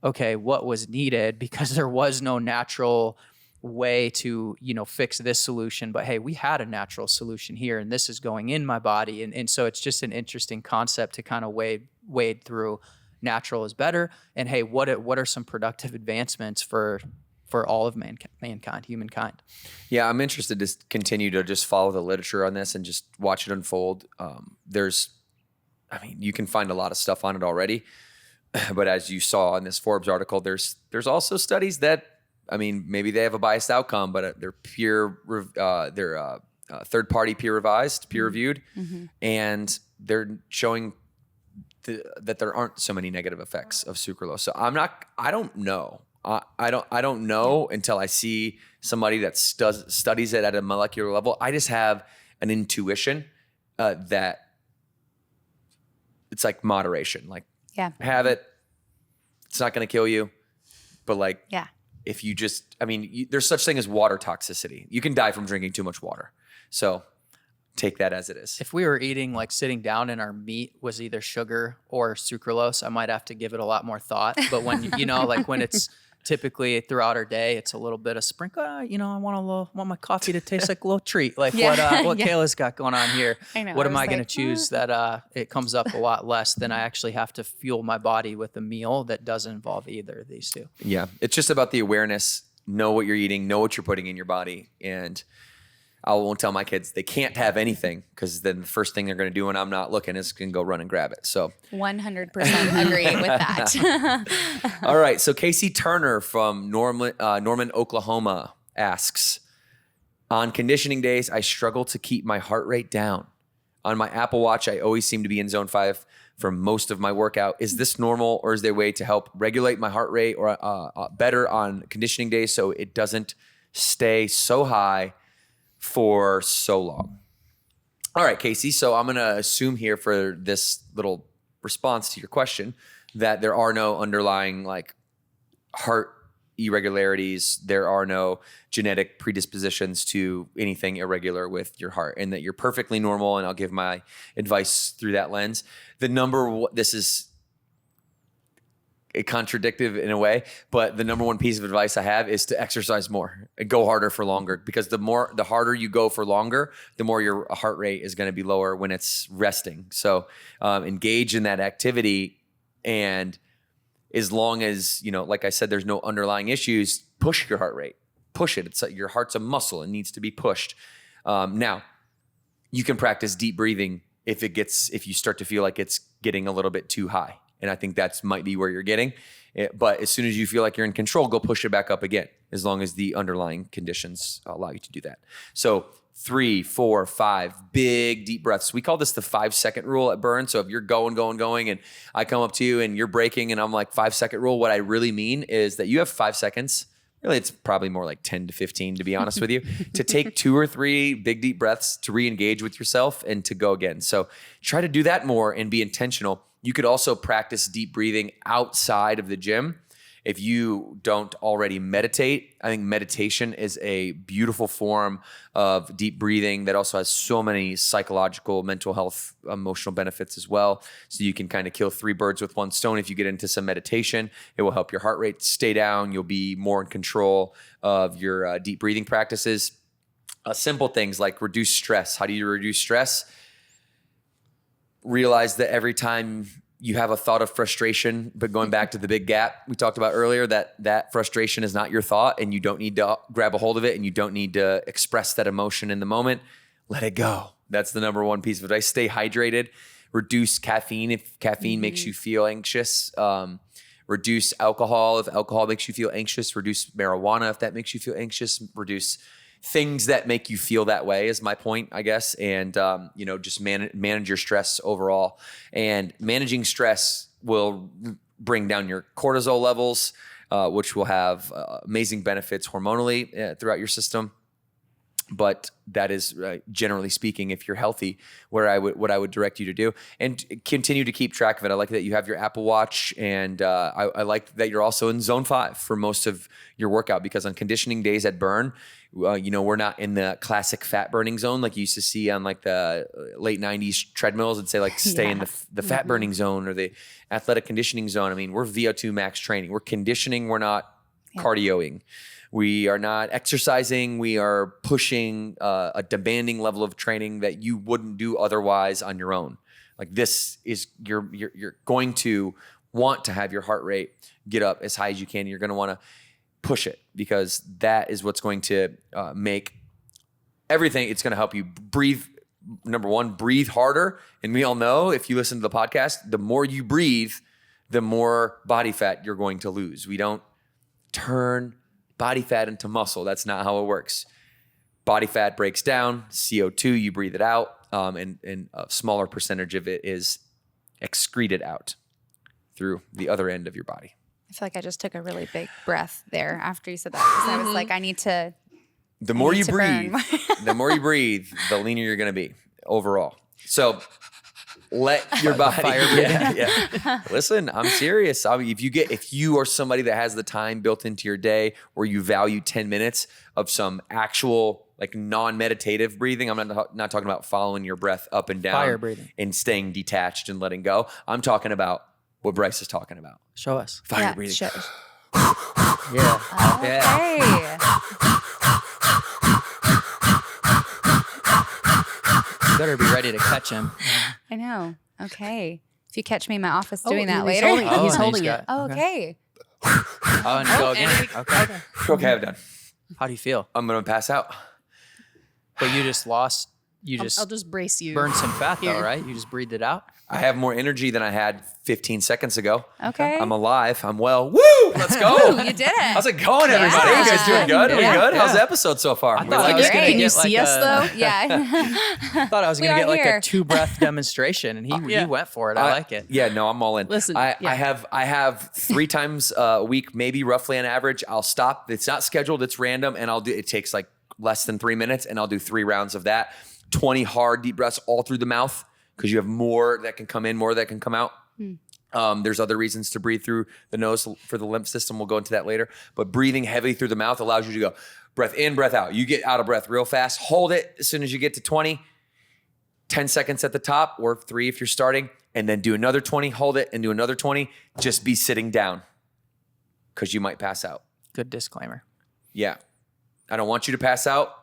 okay, what was needed because there was no natural way to, fix this solution, but hey, we had a natural solution here and this is going in my body. And so it's just an interesting concept to kind of wade through. Natural is better. And hey, what are some productive advancements for all of mankind, humankind? Yeah, I'm interested to continue to just follow the literature on this and just watch it unfold. You can find a lot of stuff on it already, but as you saw in this Forbes article, there's also studies that, maybe they have a biased outcome, but they're third-party peer reviewed, and they're showing that there aren't so many negative effects of sucralose. So I don't know. I don't know until I see somebody that studies it at a molecular level. I just have an intuition that it's like moderation. Like, have it. It's not going to kill you, but if you just, there's such thing as water toxicity. You can die from drinking too much water. So take that as it is. If we were eating, like sitting down and our meat was either sugar or sucralose, I might have to give it a lot more thought. But when, when it's typically throughout our day, it's a little bit of sprinkle. I want my coffee to taste like a little treat, like what Kayla's got going on here. I know, what am I going to choose that it comes up a lot less than I actually have to fuel my body with a meal that doesn't involve either of these two? Yeah, it's just about the awareness. Know what you're eating. Know what you're putting in your body, and I won't tell my kids they can't have anything because then the first thing they're going to do when I'm not looking is going to go run and grab it. So 100% agree with that. All right. So Casey Turner from Norman, Oklahoma asks, on conditioning days, I struggle to keep my heart rate down. On my Apple Watch, I always seem to be in zone 5 for most of my workout. Is this normal, or is there a way to help regulate my heart rate or better on conditioning days so it doesn't stay so high for so long? All right, Casey. So I'm going to assume here for this little response to your question that there are no underlying heart irregularities. There are no genetic predispositions to anything irregular with your heart, and that you're perfectly normal. And I'll give my advice through that lens. This is contradictive in a way, but the number one piece of advice I have is to exercise more and go harder for longer, because the harder you go for longer, the more your heart rate is going to be lower when it's resting. So engage in that activity, and as long as, like I said, there's no underlying issues, push your heart rate, push it. Your heart's a muscle. It needs to be pushed. Now you can practice deep breathing if you start to feel like it's getting a little bit too high. And I think that might be where you're getting. But as soon as you feel like you're in control, go push it back up again, as long as the underlying conditions allow you to do that. So 3, 4, 5 big deep breaths. We call this the 5-second rule at Burn. So if you're going, and I come up to you and you're braking and I'm like 5-second rule, what I really mean is that you have 5 seconds. Really, it's probably more like 10 to 15, to be honest with you, to take 2 or 3 big deep breaths to re-engage with yourself and to go again. So try to do that more and be intentional. You could also practice deep breathing outside of the gym. If you don't already meditate, I think meditation is a beautiful form of deep breathing that also has so many psychological, mental health, emotional benefits as well. So you can kind of kill 3 birds with 1 stone. If you get into some meditation, it will help your heart rate stay down. You'll be more in control of your deep breathing practices. Simple things like reduce stress. How do you reduce stress? Realize that every time you have a thought of frustration, but going back to the big gap we talked about earlier, that frustration is not your thought, and you don't need to grab a hold of it, and you don't need to express that emotion in the moment. Let it go. That's the number one piece of advice. Stay hydrated. Reduce caffeine if caffeine makes you feel anxious. Reduce alcohol if alcohol makes you feel anxious. Reduce marijuana if that makes you feel anxious. Reduce things that make you feel that way is my point, I guess. And, just manage your stress overall. And managing stress will bring down your cortisol levels, which will have amazing benefits hormonally throughout your system. But that is generally speaking, if you're healthy, what I would direct you to do, and continue to keep track of it. I like that you have your Apple Watch, and I like that you're also in zone 5 for most of your workout, because on conditioning days at Burn, we're not in the classic fat burning zone like you used to see on like the late 90s treadmills and say like stay in the fat burning zone or the athletic conditioning zone. I mean, we're VO2 max training. We're conditioning. We're not cardioing. We are not exercising. We are pushing a demanding level of training that you wouldn't do otherwise on your own. Like this is you're going to want to have your heart rate get up as high as you can. You're going to want to push it, because that is what's going to make everything. It's going to help you breathe. Number one, breathe harder. And we all know, if you listen to the podcast, the more you breathe, the more body fat you're going to lose. We don't turn body fat into muscle. That's not how it works. Body fat breaks down, CO2, you breathe it out, and a smaller percentage of it is excreted out through the other end of your body. I feel like I just took a really big breath there after you said that, because I was like, I need to. The more you breathe, burn. the more you breathe, the leaner you're going to be overall. So let your body. Yeah. Listen, I'm serious. I mean, if you are somebody that has the time built into your day where you value 10 minutes of some actual like non-meditative breathing, I'm not talking about following your breath up and down, Fire breathing, and staying detached and letting go. I'm talking about what Bryce is talking about. Show us. Fire breathing. Yeah. Okay. You better be ready to catch him. I know. Okay. If you catch me in my office doing Oh, that he's later. he's and holding he's it. got- Oh, okay. Oh, and you go again. Okay. Okay, I'm done. How do you feel? I'm going to pass out. But you just lost. You I'll just just brace you. burned some fat though, Here. right? You just breathed it out. I have more energy than I had 15 seconds ago. Okay. I'm alive. I'm well. Woo! Let's go. Ooh, you did it. How's it going, everybody? You guys doing good? Yeah. We good? How's Yeah. the episode so far? I thought I was great. going to Can you get like see us though? Yeah. I thought I was going We to are get like here. a 2-breath demonstration, and he went for it. I like it. Yeah, no, I'm all in. Listen, I yeah. have 3 times a week, maybe roughly on average. I'll stop. It's not scheduled. It's random, and it takes like less than 3 minutes, and I'll do 3 rounds of that. 20 hard deep breaths all through the mouth, because you have more that can come in, more that can come out. There's other reasons to breathe through the nose for the lymph system. We'll go into that later. But breathing heavily through the mouth allows you to go breath in, breath out. You get out of breath real fast. Hold it as soon as you get to 20. 10 seconds at the top, or 3 if you're starting, and then do another 20. Hold it and do another 20. Just be sitting down, because you might pass out. Good disclaimer. Yeah. I don't want you to pass out,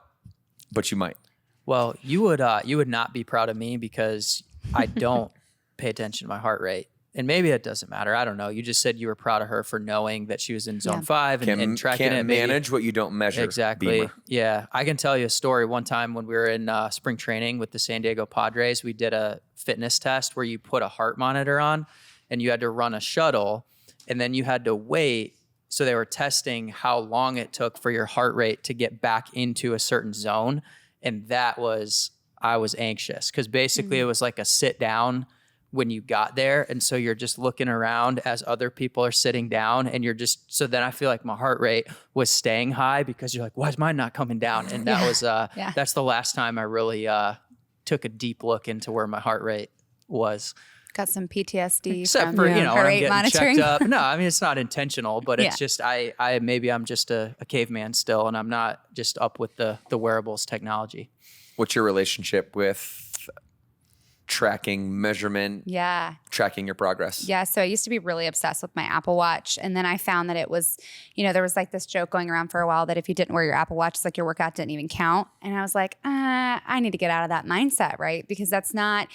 but you might. Well, you would not be proud of me, because I don't pay attention to my heart rate. And maybe it doesn't matter. I don't know. You just said you were proud of her for knowing that she was in zone 5 and tracking Can't it. Maybe- manage what you don't measure. Exactly. Beamer. Yeah. I can tell you a story. One time when we were in spring training with the San Diego Padres, we did a fitness test where you put a heart monitor on and you had to run a shuttle, and then you had to wait. So they were testing how long it took for your heart rate to get back into a certain zone. And I was anxious, because basically it was like a sit down when you got there. And so you're just looking around as other people are sitting down, and so then I feel like my heart rate was staying high, because you're like, why is mine not coming down? And that was, that's the last time I really took a deep look into where my heart rate was. Got some PTSD Except from for, heart when I'm rate getting monitoring. checked up. No, I mean, it's not intentional, but Yeah. it's just, maybe I'm just a caveman still, and I'm not just up with the wearables technology. What's your relationship with tracking, measurement, Yeah. tracking your progress? Yeah. So I used to be really obsessed with my Apple Watch. And then I found that it was, there was like this joke going around for a while that if you didn't wear your Apple Watch, it's like your workout didn't even count. And I was like, I need to get out of that mindset, right? Because that's not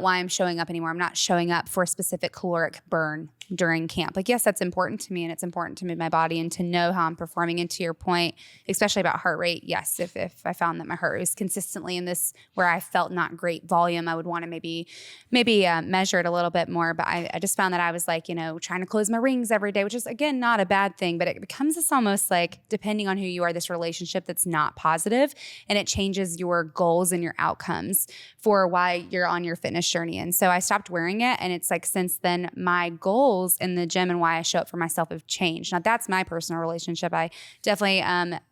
why I'm showing up anymore. I'm not showing up for a specific caloric burn during camp. Like, yes, that's important to me, and it's important to move my body and to know how I'm performing. And to your point, especially about heart rate, yes, if I found that my heart rate was consistently in this where I felt not great volume, I would want to maybe measure it a little bit more. But I just found that I was like, trying to close my rings every day, which is, again, not a bad thing, but it becomes this almost like, depending on who you are, this relationship that's not positive, and it changes your goals and your outcomes for why you're on your fitness journey. And so I stopped wearing it. And it's like, since then, my goals goals in the gym and why I show up for myself have changed. Now, that's my personal relationship. I definitely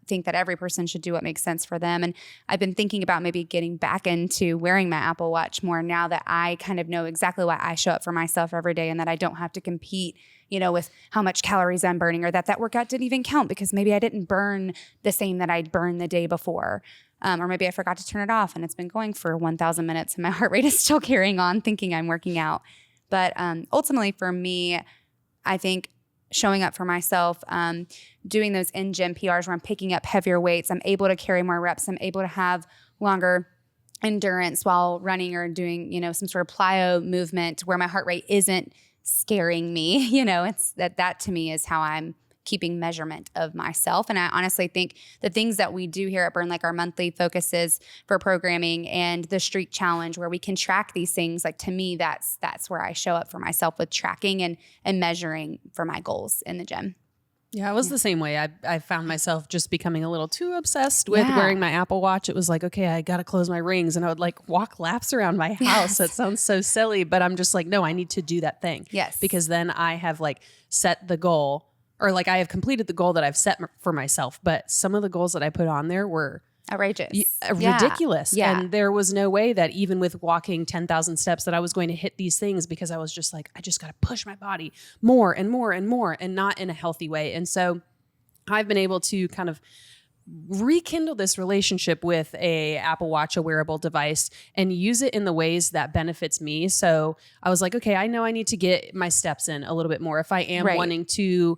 think that every person should do what makes sense for them. And I've been thinking about maybe getting back into wearing my Apple Watch more now that I kind of know exactly why I show up for myself every day and that I don't have to compete, with how much calories I'm burning, or that workout didn't even count because maybe I didn't burn the same that I'd burned the day before. Or maybe I forgot to turn it off and it's been going for 1,000 minutes and my heart rate is still carrying on thinking I'm working out. But ultimately for me, I think showing up for myself, doing those in-gym PRs where I'm picking up heavier weights, I'm able to carry more reps, I'm able to have longer endurance while running or doing, some sort of plyo movement where my heart rate isn't scaring me. It's that to me is how I'm keeping measurement of myself. And I honestly think the things that we do here at Burn, like our monthly focuses for programming and the streak challenge where we can track these things, like to me, that's where I show up for myself with tracking and measuring for my goals in the gym. Yeah, I was the same way. I found myself just becoming a little too obsessed with wearing my Apple Watch. It was like, okay, I got to close my rings. And I would like walk laps around my house. That sounds so silly, but I'm just like, no, I need to do that thing. Yes. Because then I have like set the goal, or like I have completed the goal that I've set for myself. But some of the goals that I put on there were outrageous, ridiculous. Yeah. And there was no way that even with walking 10,000 steps that I was going to hit these things, because I was just like, I just got to push my body more and more and more, and not in a healthy way. And so I've been able to kind of rekindle this relationship with a Apple Watch, a wearable device, and use it in the ways that benefits me. So I was like, okay, I know I need to get my steps in a little bit more. If I am wanting to,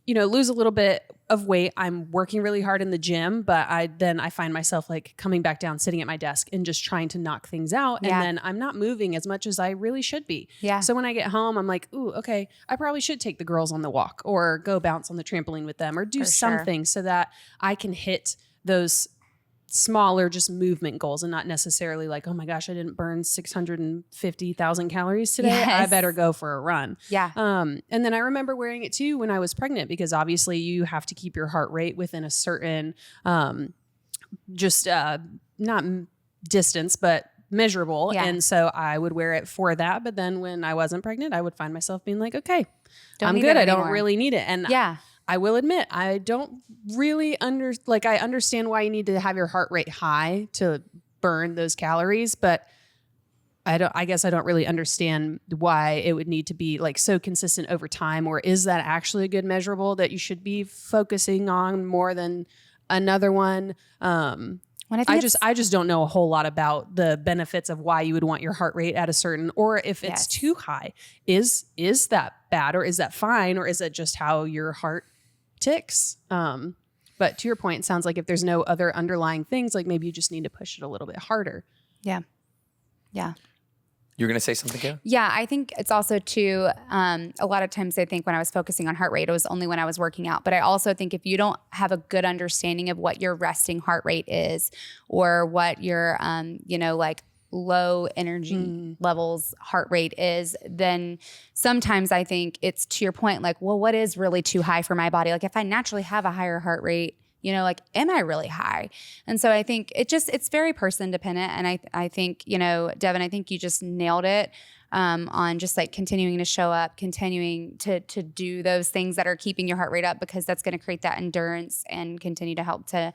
lose a little bit of weight, I'm working really hard in the gym, but I find myself like coming back down, sitting at my desk and just trying to knock things out. And then I'm not moving as much as I really should be. Yeah. So when I get home, I'm like, ooh, okay, I probably should take the girls on the walk or go bounce on the trampoline with them or do something so that I can hit those smaller just movement goals and not necessarily like, oh my gosh, I didn't burn 650,000 calories today. Yes. I better go for a run. Yeah. And then I remember wearing it too when I was pregnant, because obviously you have to keep your heart rate within a certain, not distance, but measurable. Yeah. And so I would wear it for that. But then when I wasn't pregnant, I would find myself being like, okay, I'm good. I don't really need it. And I will admit, I don't really I understand why you need to have your heart rate high to burn those calories, but I guess I don't really understand why it would need to be like so consistent over time. Or is that actually a good measurable that you should be focusing on more than another one? I just don't know a whole lot about the benefits of why you would want your heart rate at a certain, or if it's too high. Is that bad, or is that fine, or is it just how your heart ticks? But to your point, it sounds like if there's no other underlying things, like maybe you just need to push it a little bit harder. Yeah. You're going to say something, Kayla? Yeah, I think it's also too, a lot of times I think when I was focusing on heart rate, it was only when I was working out. But I also think if you don't have a good understanding of what your resting heart rate is, or what your, low energy levels heart rate is, then sometimes I think it's to your point, like, well, what is really too high for my body? Like if I naturally have a higher heart rate, am I really high? And so I think it's very person dependent. And I think, Devan, I think you just nailed it on just like continuing to show up, continuing to do those things that are keeping your heart rate up, because that's going to create that endurance and continue to help to,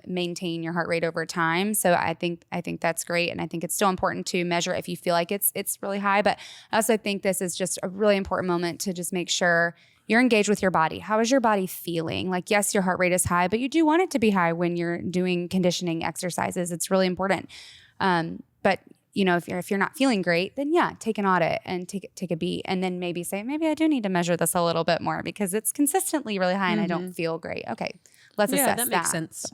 maintain your heart rate over time. So I think that's great. And I think it's still important to measure if you feel like it's really high. But I also think this is just a really important moment to just make sure you're engaged with your body. How is your body feeling? Like, yes, your heart rate is high, but you do want it to be high when you're doing conditioning exercises. It's really important. But if you're not feeling great, then take an audit and take a beat, and then maybe say, maybe I do need to measure this a little bit more because it's consistently really high and I don't feel great. Okay, let's assess that. That makes sense.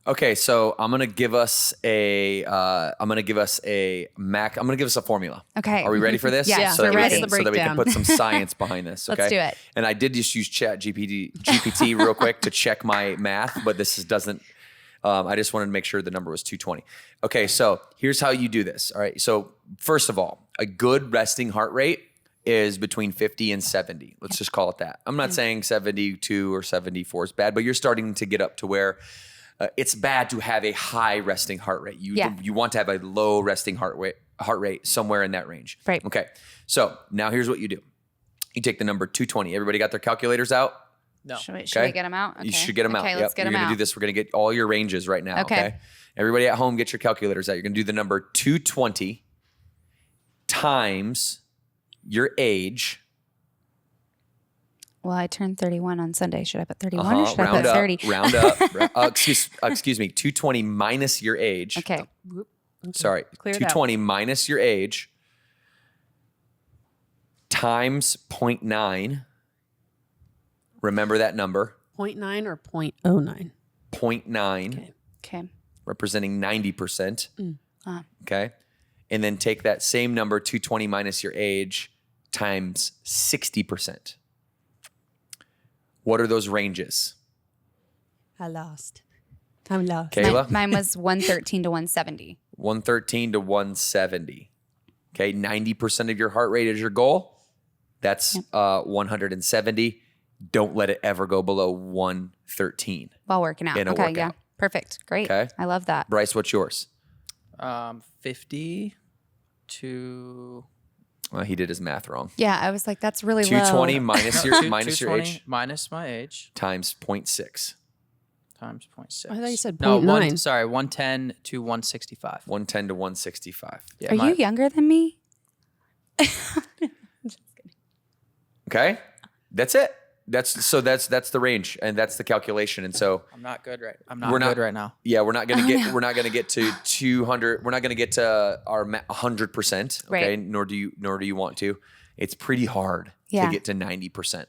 Okay, so I'm gonna give us a formula. Okay, are we ready for this? Yeah, so that we're ready. so that we can put some science behind this. Okay, let's do it. And I did just use GPT real quick to check my math, but this doesn't. I just wanted to make sure the number was 220. Okay, so here's how you do this. All right, so first of all, a good resting heart rate is between 50 and 70. Let's just call it that. I'm not saying 72 or 74 is bad, but you're starting to get up to where it's bad to have a high resting heart rate. You want to have a low resting heart rate somewhere in that range. Right. Okay. So now here's what you do. You take the number 220. Everybody got their calculators out? No. Should we Okay. get them out? You should get them out. Okay, Yep. let's get You're them going out. to do this. We're going to get all your ranges right now. Okay. Everybody at home, get your calculators out. You're going to do the number 220 times your age. Well, I turned 31 on Sunday. Should I put 31 or should I Round put up. 30? Round up. Excuse me. 220 minus your age. Okay. Sorry. Clear it 220 minus your age times 0.9. Remember that number. 0.9 or 0.09? 0.9, Okay. Okay. representing 90%. Okay. And then take that same number, 220 minus your age, times 60%. What are those ranges? I lost. I'm lost. Kayla? Mine was 113 to 170. 113 to 170. Okay. 90% of your heart rate is your goal. That's 170. Don't let it ever go below 113. While working out. In a Okay. Yeah. workout. Perfect. Great. Okay. I love that. Bryce, what's yours? 50 to He did his math wrong. Yeah. I was like, that's really 220 low. minus No, your minus your 220 age minus my age times 0.6. times 0.6. I thought you said no, 0.9. Sorry, 110 to 165. 110 to 165. Yeah, Are my- you younger than me? Okay. That's it. That's the range and that's the calculation. And so I'm not good right. I'm We're not not- good right now. yeah, we're not going to get to 200. We're not going to get to our 100%. Okay. Right. Nor do you want to. It's pretty hard Yeah. to get to 90%.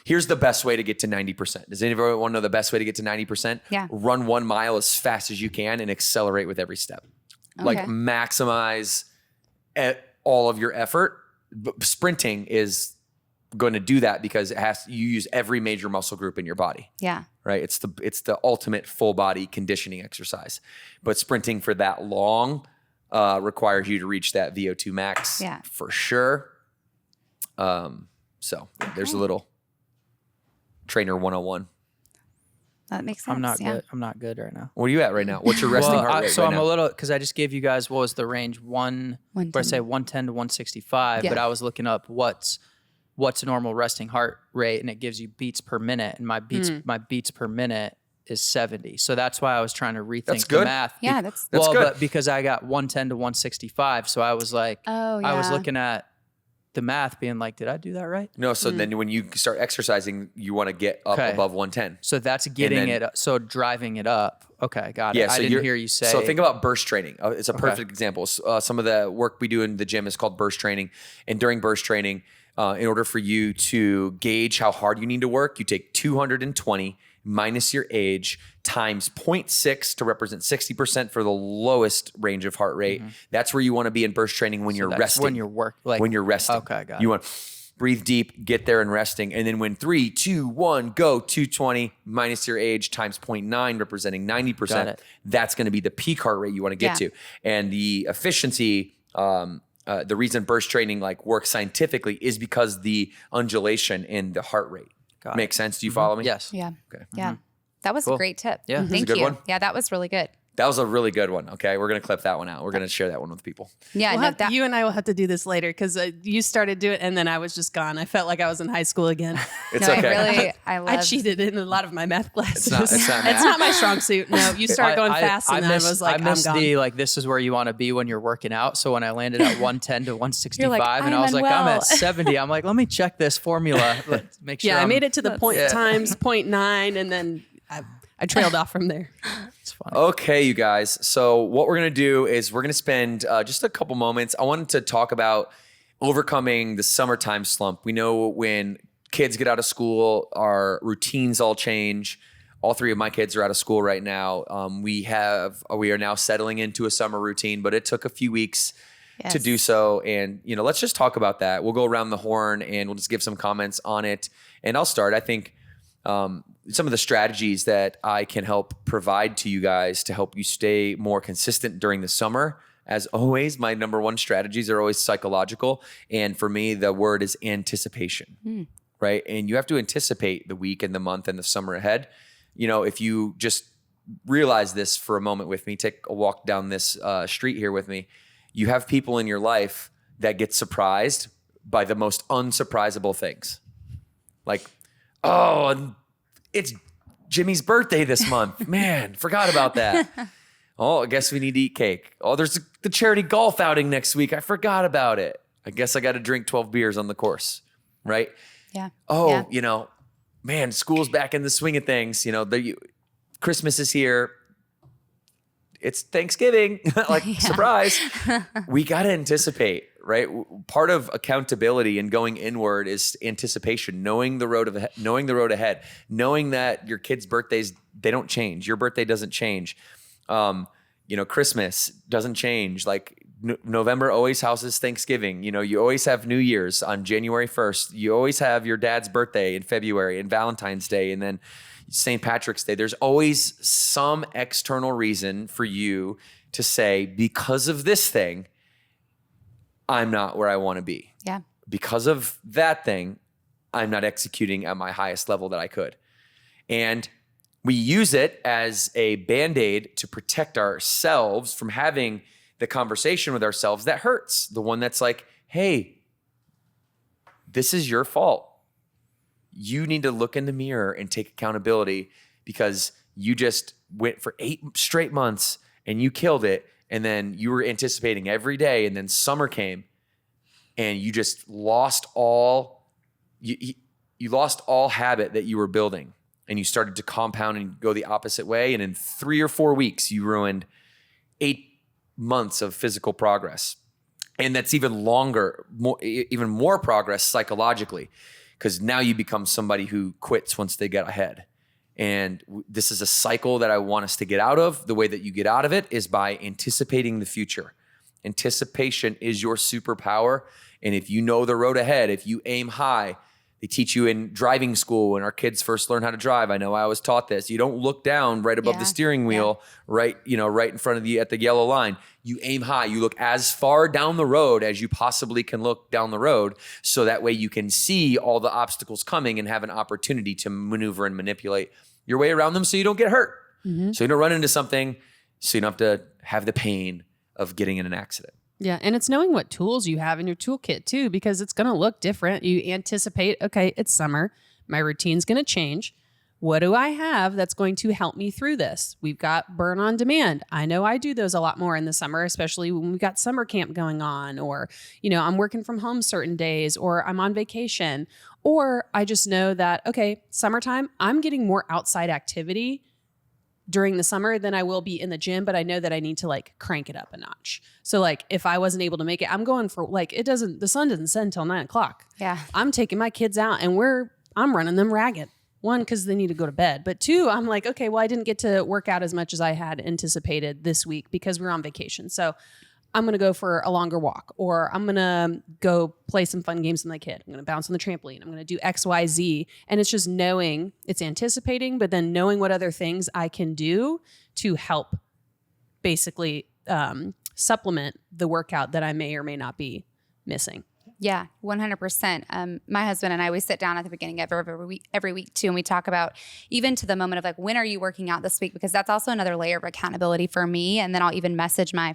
Here's the best way to get to 90%. Does anybody want to know the best way to get to 90%? Yeah. Run 1 mile as fast as you can and accelerate with every step. Like Okay. maximize all of your effort. Sprinting is going to do that because you use every major muscle group in your body, Yeah. right? It's the ultimate full body conditioning exercise. But sprinting for that long requires you to reach that VO2 max Yeah. for sure. So there's a little trainer 101. That makes sense. I'm not yeah. good. I'm not good right now. What are you at right now? What's your resting heart rate So right I'm now? a little because I just gave you guys what was the range where I say 110 to 165, Yeah. but I was looking up what's a normal resting heart rate, and it gives you beats per minute, and my beats per minute is 70. So that's why I was trying to rethink That's the good. math. Yeah, that's good. But because I got 110 to 165, so I was like, Oh, I was yeah. looking at the math, being like, did I do that right? No, so then when you start exercising, you want to get up Okay. above 110. So that's getting then- it. So driving it up. Okay, got it. Yeah, so I didn't hear you say. So think about burst training. It's a perfect example. Some of the work we do in the gym is called burst training. And during burst training, in order for you to gauge how hard you need to work, you take 220 minus your age times 0.6 to represent 60% for the lowest range of heart rate. That's where you want to be in burst training when you're that's resting. when you're when you're resting. Okay, got You it. want to breathe deep, get there and resting. And then when 3, 2, 1, go, 220 minus your age times 0.9, representing 90%. Got it. That's going to be the peak heart rate you want to get Yeah. to. And the efficiency, the reason burst training works scientifically is because the undulation in the heart rate. Got Makes sense? Do you follow me? Yes. Yeah. Okay. Yeah. That was a Cool. great tip. Yeah. This is a Thank good you. one. Yeah, that was really good. That was a really good one. Okay. We're going to clip that one out. We're going to share that one with people. Yeah. We'll no, have- that, you and I will have to do this later because you started doing it and then I was just gone. I felt like I was in high school again. It's no, okay. I love I cheated in a lot of my math classes. It's not math. It's not my strong suit. No, you start going fast and then I was like, I missed I'm gone. the this is where you want to be when you're working out. So when I landed at 110 to 165, and I I'm was like, I'm unwell. at 70. I'm like, let me check this formula. Let's make sure. Yeah, I I'm- made it to the point times 0.9 and then I trailed off from there. It's funny. Okay, you guys. So what we're going to do is we're going to spend just a couple moments. I wanted to talk about overcoming the summertime slump. We know when kids get out of school, our routines all change. All 3 of my kids are out of school right now. We are now settling into a summer routine, but it took a few weeks to Yes. do so. And, let's just talk about that. We'll go around the horn and we'll just give some comments on it. And I'll start. I think some of the strategies that I can help provide to you guys to help you stay more consistent during the summer. As always, my number one strategies are always psychological. And for me, the word is anticipation, right? And you have to anticipate the week and the month and the summer ahead. If you just realize this for a moment with me, take a walk down this street here with me, you have people in your life that get surprised by the most unsurprisable things. Like, oh, and it's Jimmy's birthday this month. Man, forgot about that. Oh, I guess we need to eat cake. Oh, there's the charity golf outing next week. I forgot about it. I guess I got to drink 12 beers on the course, right? Yeah. Oh, man, school's back in the swing of things. Christmas is here. It's Thanksgiving. Surprise. We got to anticipate, right? Part of accountability and going inward is anticipation, knowing the road ahead, knowing that your kids' birthdays, they don't change. Your birthday doesn't change. Christmas doesn't change. Like November always houses Thanksgiving. You always have New Year's on January 1st. You always have your dad's birthday in February and Valentine's Day. And then St. Patrick's Day. There's always some external reason for you to say, because of this thing, I'm not where I want to be. Yeah. Because of that thing, I'm not executing at my highest level that I could. And we use it as a Band-Aid to protect ourselves from having the conversation with ourselves that hurts. The one that's like, hey, this is your fault. You need to look in the mirror and take accountability because you just went for 8 straight months and you killed it. And then you were anticipating every day. And then summer came and you just lost you lost all habit that you were building, and you started to compound and go the opposite way. And in 3 or 4 weeks, you ruined 8 months of physical progress. And that's even longer, even more progress psychologically, because now you become somebody who quits once they get ahead. And this is a cycle that I want us to get out of. The way that you get out of it is by anticipating the future. Anticipation is your superpower. And if you know the road ahead, if you aim high, they teach you in driving school when our kids first learn how to drive. I know I was taught this. You don't look down right above the steering wheel, right in front of you at the yellow line. You aim high. You look as far down the road as you possibly can look down the road, so that way you can see all the obstacles coming and have an opportunity to maneuver and manipulate your way around them so you don't get hurt. Mm-hmm. So you don't run into something, so you don't have to have the pain of getting in an accident. Yeah. And it's knowing what tools you have in your toolkit too, because it's going to look different. You anticipate, okay, it's summer. My routine's going to change. What do I have that's going to help me through this? We've got burn on demand. I know I do those a lot more in the summer, especially when we've got summer camp going on, or, I'm working from home certain days, or I'm on vacation, or I just know that, okay, summertime, I'm getting more outside activity during the summer than I will be in the gym, but I know that I need to crank it up a notch. So if I wasn't able to make it, I'm going for the sun doesn't set until 9:00. Yeah. I'm taking my kids out and I'm running them ragged. 1, because they need to go to bed. But 2, I'm like, okay, well, I didn't get to work out as much as I had anticipated this week because we're on vacation. So I'm going to go for a longer walk, or I'm going to go play some fun games with my kid. I'm going to bounce on the trampoline. I'm going to do X, Y, Z. And it's just knowing, it's anticipating, but then knowing what other things I can do to help basically supplement the workout that I may or may not be missing. Yeah, 100%. My husband and I, we sit down at the beginning of every week too, and we talk about even to the moment of when are you working out this week? Because that's also another layer of accountability for me. And then I'll even message my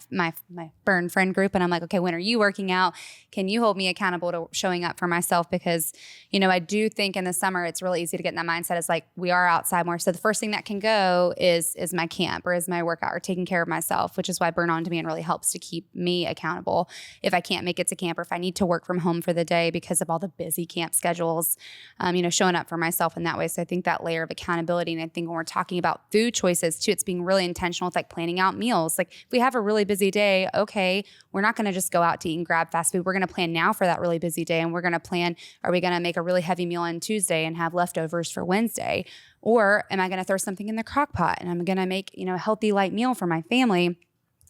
burn friend group, and I'm like, okay, when are you working out? Can you hold me accountable to showing up for myself? Because I do think in the summer it's really easy to get in that mindset. It's we are outside more, so the first thing that can go is my camp, or is my workout, or taking care of myself, which is why Burn On Demand really helps to keep me accountable. If I can't make it to camp, or if I need to work from home for the day because of all the busy camp schedules, showing up for myself in that way. So I think that layer of accountability, and I think when we're talking about food choices too, it's being really intentional. It's planning out meals. If we have a really busy day, okay, we're not going to just go out to eat and grab fast food. We're going to plan now for that really busy day. And we're going to plan, are we going to make a really heavy meal on Tuesday and have leftovers for Wednesday? Or am I going to throw something in the crock pot and I'm going to make, a healthy light meal for my family?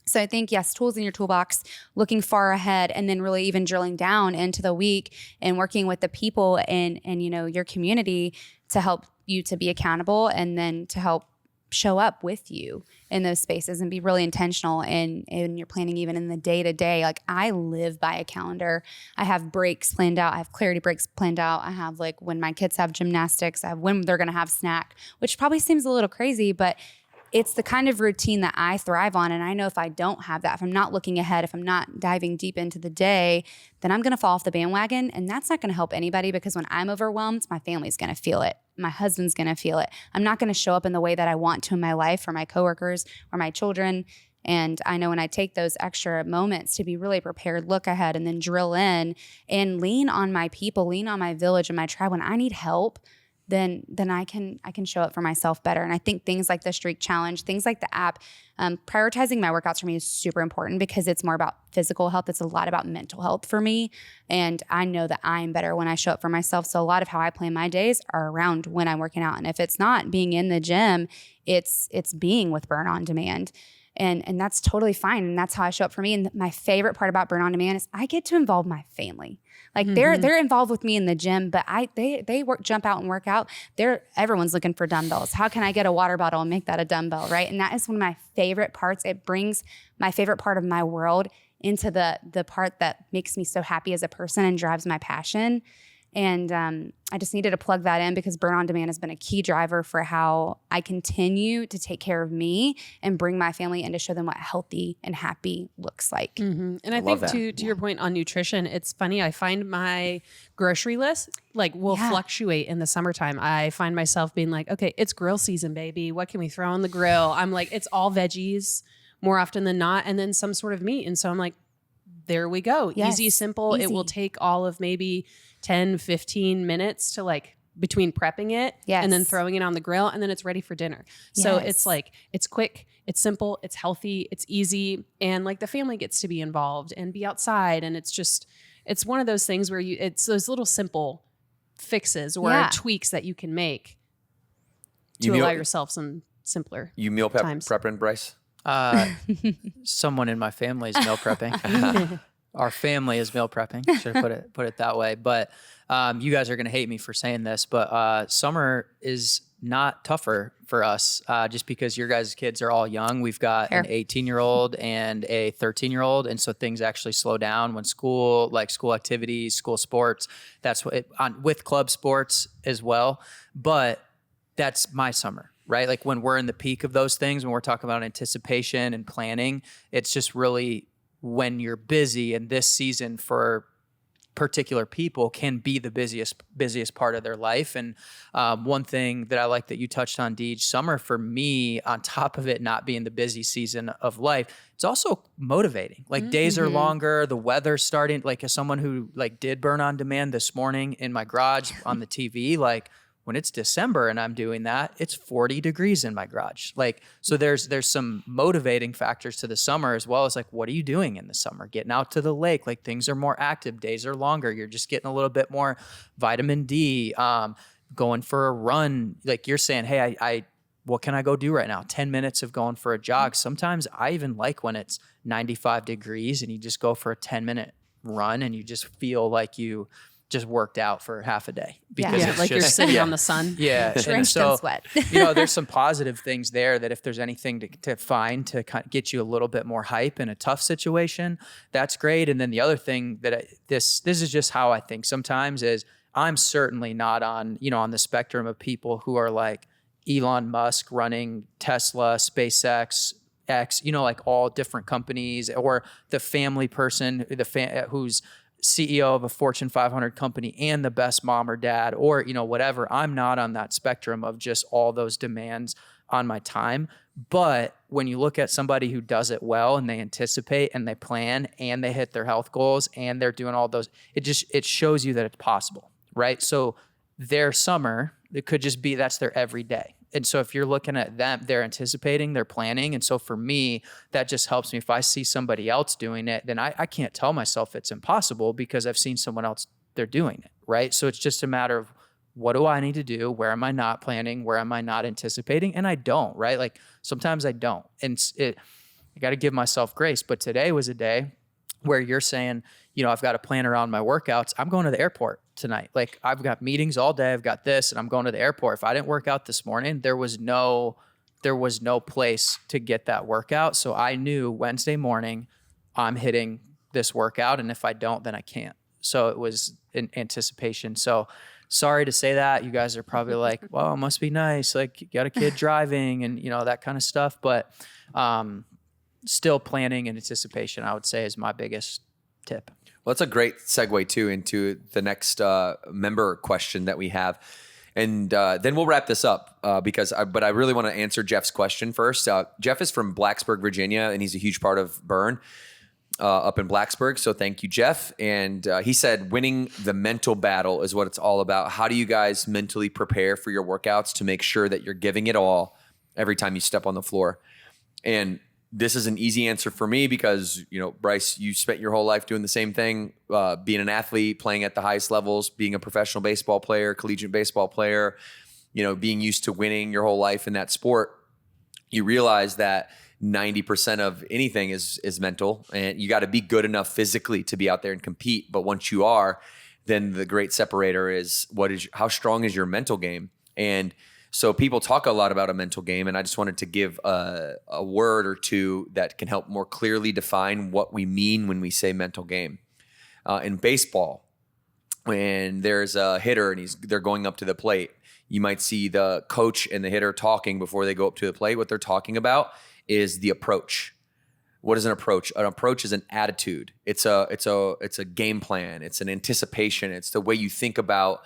So I think, yes, tools in your toolbox, looking far ahead, and then really even drilling down into the week and working with the people and your community to help you to be accountable, and then to help show up with you in those spaces and be really intentional in your planning, even in the day-to-day. I live by a calendar. I have breaks planned out. I have clarity breaks planned out. I have when my kids have gymnastics. I have when they're going to have snack, which probably seems a little crazy, but it's the kind of routine that I thrive on. And I know if I don't have that, if I'm not looking ahead, if I'm not diving deep into the day, then I'm going to fall off the bandwagon. And that's not going to help anybody, because when I'm overwhelmed, my family's going to feel it. My husband's going to feel it. I'm not going to show up in the way that I want to in my life for my coworkers or my children. And I know when I take those extra moments to be really prepared, look ahead, and then drill in and lean on my people, lean on my village and my tribe when I need help, then I can show up for myself better. And I think things like the Streak Challenge, things like the app, prioritizing my workouts for me is super important, because it's more about physical health. It's a lot about mental health for me. And I know that I'm better when I show up for myself. So a lot of how I plan my days are around when I'm working out. And if it's not being in the gym, it's being with Burn On Demand. And that's totally fine. And that's how I show up for me. And my favorite part about Burn On Demand is I get to involve my family. Like they're involved with me in the gym, but they jump out and work out. Everyone's looking for dumbbells. How can I get a water bottle and make that a dumbbell, right? And that is one of my favorite parts. It brings my favorite part of my world into the part that makes me so happy as a person and drives my passion. And I just needed to plug that in, because Burn On Demand has been a key driver for how I continue to take care of me and bring my family in to show them what healthy and happy looks like. And I think to your point on nutrition, it's funny. I find my grocery list will fluctuate in the summertime. I find myself being like, okay, it's grill season, baby. What can we throw on the grill? I'm like, it's all veggies more often than not, and then some sort of meat. And so I'm like, there we go. Yes, easy, simple. easy. It will take all of maybe 10, 15 minutes to between prepping it and then throwing it on the grill, and then it's ready for dinner. So it's it's quick, it's simple, it's healthy, it's easy. And the family gets to be involved and be outside. And it's one of those things where it's those little simple fixes or tweaks that you can make to allow yourself some simpler You meal prepping, Bryce? Someone in my family is meal prepping. Our family is meal prepping. Should have put it that way. But you guys are going to hate me for saying this, but summer is not tougher for us just because your guys' kids are all young. We've got an 18-year-old and a 13-year-old. And so things actually slow down when school activities, school sports, that's what with club sports as well. But that's my summer, right? When we're in the peak of those things, when we're talking about anticipation and planning, it's just really when you're busy, and this season for particular people can be the busiest part of their life. And one thing that I like that you touched on, Deej, summer for me, on top of it not being the busy season of life, it's also motivating. Days are longer, the weather's starting, as someone who did Burn On Demand this morning in my garage on the TV, when it's December and I'm doing that, it's 40 degrees in my garage. So there's some motivating factors to the summer, as well as what are you doing in the summer? Getting out to the lake, things are more active, days are longer. You're just getting a little bit more vitamin D, going for a run. You're saying, hey, I what can I go do right now? 10 minutes of going for a jog. Sometimes I even like when it's 95 degrees and you just go for a 10-minute run and you just feel like you just worked out for half a day, because it's you're sitting on the sun. Yeah. Drenched in sweat. There's some positive things there that if there's anything to find to kind of get you a little bit more hype in a tough situation, that's great. And then the other thing that this is just how I think sometimes is I'm certainly not on the spectrum of people who are like Elon Musk running Tesla, SpaceX, X, all different companies, or the family person, who's CEO of a Fortune 500 company and the best mom or dad, or, whatever. I'm not on that spectrum of just all those demands on my time. But when you look at somebody who does it well and they anticipate and they plan and they hit their health goals and they're doing all those, it shows you that it's possible, right? So their summer, it could just be, that's their everyday. And so if you're looking at them, they're anticipating, they're planning. And so for me, that just helps me. If I see somebody else doing it, then I can't tell myself it's impossible, because I've seen someone else, they're doing it, right? So it's just a matter of, what do I need to do? Where am I not planning? Where am I not anticipating? And I don't, right? Sometimes I don't. And I got to give myself grace. But today was a day where you're saying, I've got to plan around my workouts. I'm going to the airport tonight. I've got meetings all day. I've got this, and I'm going to the airport. If I didn't work out this morning, there was no place to get that workout. So I knew Wednesday morning I'm hitting this workout. And if I don't, then I can't. So it was in anticipation. So sorry to say that. You guys are probably like, well, it must be nice. Like, you got a kid driving and, that kind of stuff. But still planning and anticipation, I would say, is my biggest tip. Well, that's a great segue too into the next member question that we have. And then we'll wrap this up but I really want to answer Jeff's question first. Jeff is from Blacksburg, Virginia, and he's a huge part of Burn up in Blacksburg. So thank you, Jeff. And he said, winning the mental battle is what it's all about. How do you guys mentally prepare for your workouts to make sure that you're giving it all every time you step on the floor? And this is an easy answer for me because, Bryce, you spent your whole life doing the same thing, being an athlete, playing at the highest levels, being a professional baseball player, collegiate baseball player, being used to winning your whole life in that sport. You realize that 90% of anything is mental, and you got to be good enough physically to be out there and compete. But once you are, then the great separator is how strong is your mental game? And so people talk a lot about a mental game, and I just wanted to give a word or two that can help more clearly define what we mean when we say mental game. In baseball, when there's a hitter and they're going up to the plate, you might see the coach and the hitter talking before they go up to the plate. What they're talking about is the approach. What is an approach? An approach is an attitude. It's a game plan. It's an anticipation. It's the way you think about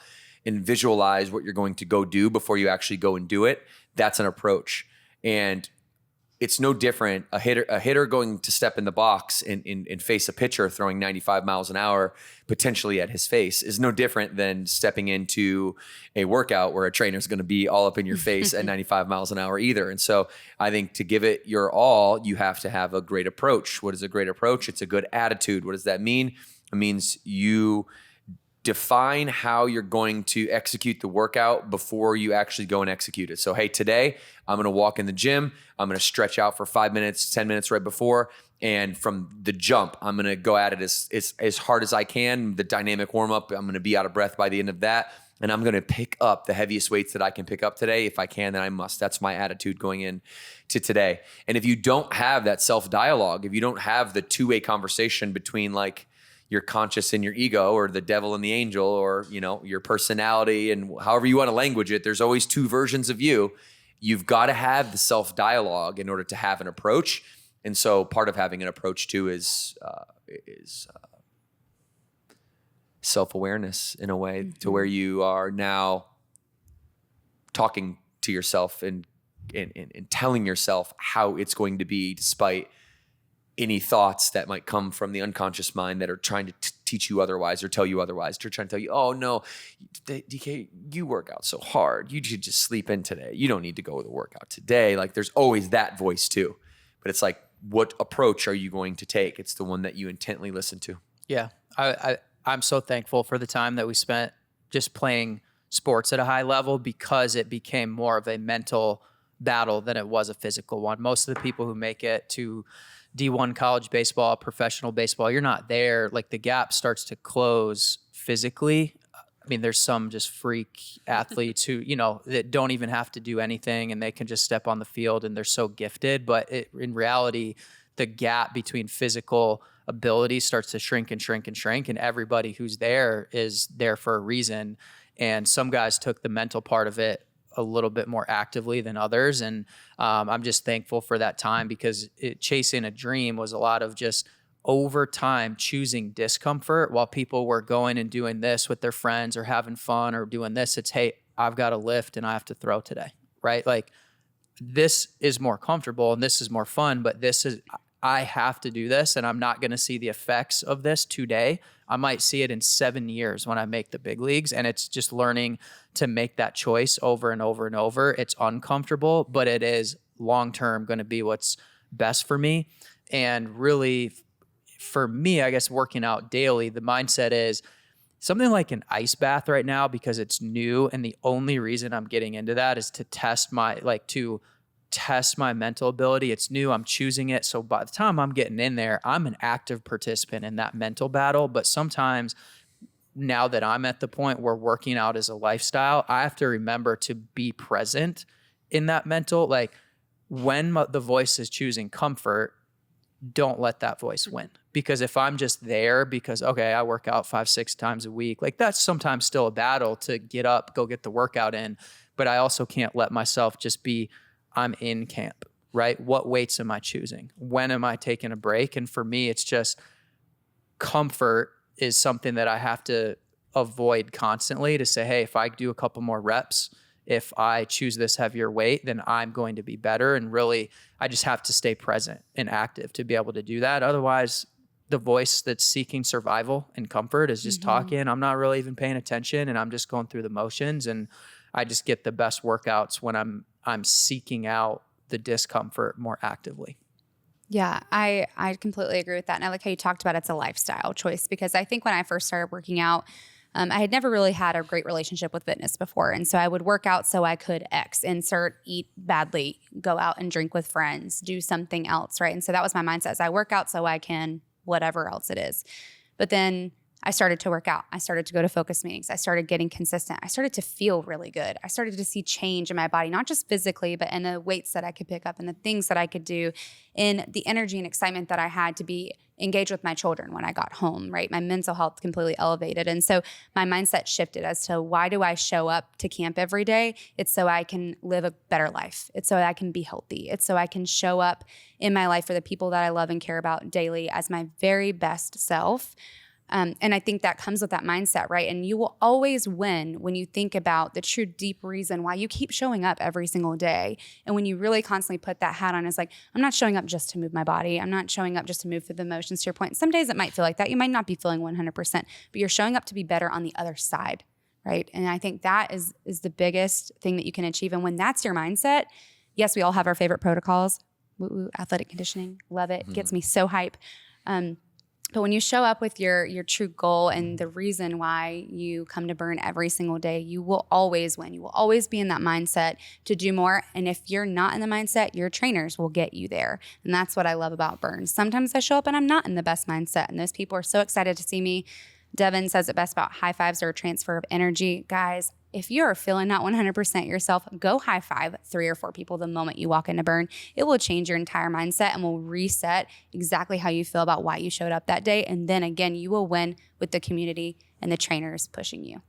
and visualize what you're going to go do before you actually go and do it. That's an approach. And it's no different. A hitter going to step in the box and face a pitcher throwing 95 miles an hour potentially at his face is no different than stepping into a workout where a trainer is going to be all up in your face at 95 miles an hour either. And so I think to give it your all, you have to have a great approach. What is a great approach? It's a good attitude. What does that mean? It means you define how you're going to execute the workout before you actually go and execute it. So, hey, today I'm going to walk in the gym. I'm going to stretch out for 5 minutes, 10 minutes right before. And from the jump, I'm going to go at it as hard as I can. The dynamic warm up, I'm going to be out of breath by the end of that. And I'm going to pick up the heaviest weights that I can pick up today. If I can, then I must. That's my attitude going in to today. And if you don't have that self-dialogue, if you don't have the two-way conversation between like your conscious and your ego, or the devil and the angel, or your personality, and however you want to language it, there's always two versions of you. You've got to have the self-dialogue in order to have an approach. And so part of having an approach too is self-awareness in a way, to where you are now talking to yourself and telling yourself how it's going to be, despite any thoughts that might come from the unconscious mind that are trying to teach you otherwise or tell you otherwise. They're trying to tell you, oh no, DK, you work out so hard. You should just sleep in today. You don't need to go to the workout today. Like, there's always that voice too. But it's like, what approach are you going to take? It's the one that you intently listen to. Yeah. I'm so thankful for the time that we spent just playing sports at a high level, because it became more of a mental battle than it was a physical one. Most of the people who make it to D1 college baseball, professional baseball, you're not there. Like, the gap starts to close physically. I mean, there's some just freak athletes who, that don't even have to do anything, and they can just step on the field and they're so gifted. But in reality, the gap between physical ability starts to shrink and shrink and shrink. And everybody who's there is there for a reason. And some guys took the mental part of it a little bit more actively than others. And I'm just thankful for that time, because chasing a dream was a lot of just over time choosing discomfort while people were going and doing this with their friends or having fun or doing this. It's, hey, I've got to lift and I have to throw today, right? Like, this is more comfortable and this is more fun, but I have to do this, and I'm not going to see the effects of this today. I might see it in 7 years when I make the big leagues. And it's just learning to make that choice over and over and over. It's uncomfortable, but it is long-term going to be what's best for me. And really, for me, I guess working out daily, the mindset is something like an ice bath right now, because it's new. And the only reason I'm getting into that is to test my mental ability. It's new. I'm choosing it. So by the time I'm getting in there, I'm an active participant in that mental battle. But sometimes, now that I'm at the point where working out is a lifestyle, I have to remember to be present in that mental, like, when the voice is choosing comfort, don't let that voice win. Because if I'm just there because, okay, I work out 5-6 times a week, like that's sometimes still a battle to get up, go get the workout in. But I also can't let myself just be, I'm in camp, right? What weights am I choosing? When am I taking a break? And for me, it's just comfort is something that I have to avoid constantly, to say, hey, if I do a couple more reps, if I choose this heavier weight, then I'm going to be better. And really, I just have to stay present and active to be able to do that. Otherwise, the voice that's seeking survival and comfort is just talking. I'm not really even paying attention, and I'm just going through the motions. And I just get the best workouts when I'm seeking out the discomfort more actively. Yeah, I completely agree with that. And I like how you talked about it's a lifestyle choice, because I think when I first started working out, I had never really had a great relationship with fitness before. And so I would work out so I could eat badly, go out and drink with friends, do something else, right? And so that was my mindset, is I work out so I can whatever else it is. But then I started to work out. I started to go to focus meetings. I started getting consistent. I started to feel really good. I started to see change in my body, not just physically, but in the weights that I could pick up and the things that I could do, in the energy and excitement that I had to be engaged with my children when I got home, right? My mental health completely elevated. And so my mindset shifted as to, why do I show up to camp every day? It's so I can live a better life. It's so I can be healthy. It's so I can show up in my life for the people that I love and care about daily as my very best self. And I think that comes with that mindset, right? And you will always win when you think about the true deep reason why you keep showing up every single day. And when you really constantly put that hat on, it's like, I'm not showing up just to move my body. I'm not showing up just to move through the motions, to your point. Some days it might feel like that. You might not be feeling 100%, but you're showing up to be better on the other side, right? And I think that is the biggest thing that you can achieve. And when that's your mindset, yes, we all have our favorite protocols. Woo-woo, athletic conditioning, love it. Gets me so hype. But when you show up with your true goal and the reason why you come to Burn every single day, you will always win. You will always be in that mindset to do more. And if you're not in the mindset, your trainers will get you there. And that's what I love about Burn. Sometimes I show up and I'm not in the best mindset, and those people are so excited to see me. Devin says it best about high fives or a transfer of energy. Guys, if you're feeling not 100% yourself, go high five 3 or 4 people the moment you walk into Burn. It will change your entire mindset and will reset exactly how you feel about why you showed up that day. And then again, you will win with the community and the trainers pushing you.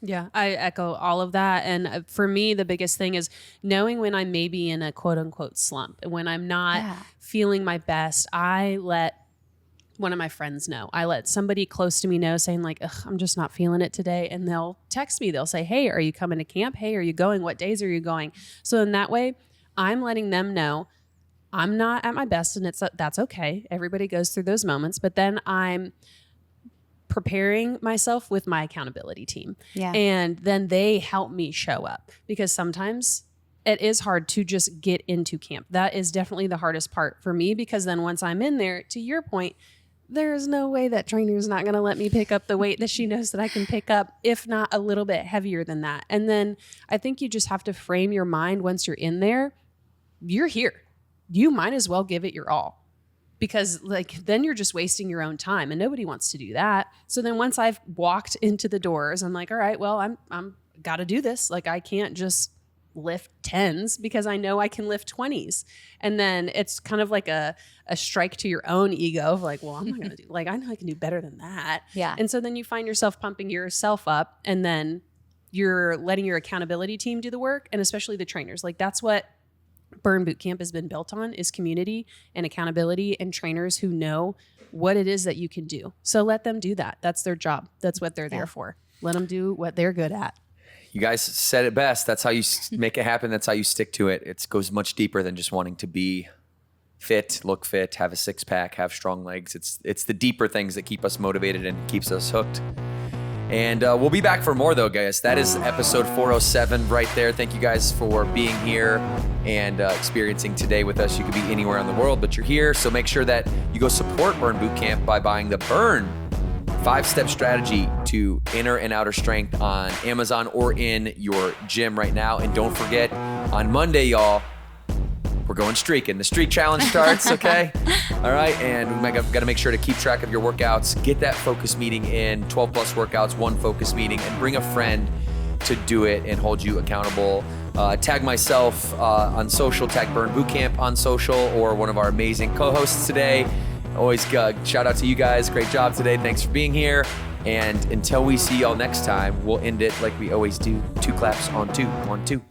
Yeah, I echo all of that. And for me, the biggest thing is knowing when I may be in a quote unquote slump. When I'm not feeling my best, I let one of my friends know. I let somebody close to me know, saying like, I'm just not feeling it today. And they'll text me. They'll say, hey, are you coming to camp? Hey, are you going? What days are you going? So in that way, I'm letting them know I'm not at my best, and that's okay. Everybody goes through those moments. But then I'm preparing myself with my accountability team. Yeah. And then they help me show up, because sometimes it is hard to just get into camp. That is definitely the hardest part for me, because then once I'm in there, to your point, there's no way that trainer's not going to let me pick up the weight that she knows that I can pick up, if not a little bit heavier than that. And then I think you just have to frame your mind, once you're in there, you're here. You might as well give it your all, because like then you're just wasting your own time, and nobody wants to do that. So then once I've walked into the doors, I'm like, all right, well, I'm got to do this. Like I can't just lift 10s because I know I can lift 20s. And then it's kind of like a strike to your own ego of like, well, I'm not going to do, like, I know I can do better than that. Yeah. And so then you find yourself pumping yourself up, and then you're letting your accountability team do the work, and especially the trainers. Like that's what Burn Boot Camp has been built on, is community and accountability and trainers who know what it is that you can do. So let them do that. That's their job. That's what they're there for. Let them do what they're good at. You guys said it best. That's how you make it happen. That's how you stick to it. It goes much deeper than just wanting to be fit, look fit, have a six pack, have strong legs. It's the deeper things that keep us motivated and keeps us hooked. And we'll be back for more though, guys. That is episode 407 right there. Thank you guys for being here and experiencing today with us. You could be anywhere in the world, but you're here. So make sure that you go support Burn Boot Camp by buying the Burn 5-step strategy to inner and outer strength on Amazon or in your gym right now. And don't forget, on Monday, y'all, we're going streaking. The streak challenge starts, okay? All right, and we got to make sure to keep track of your workouts. Get that focus meeting in, 12 plus workouts, 1 focus meeting, and bring a friend to do it and hold you accountable. Tag myself on social, tag Burn Bootcamp on social, or one of our amazing co-hosts today. Always shout out to you guys. Great job today. Thanks for being here. And until we see y'all next time, we'll end it like we always do. 2 claps on 2. 1, 2.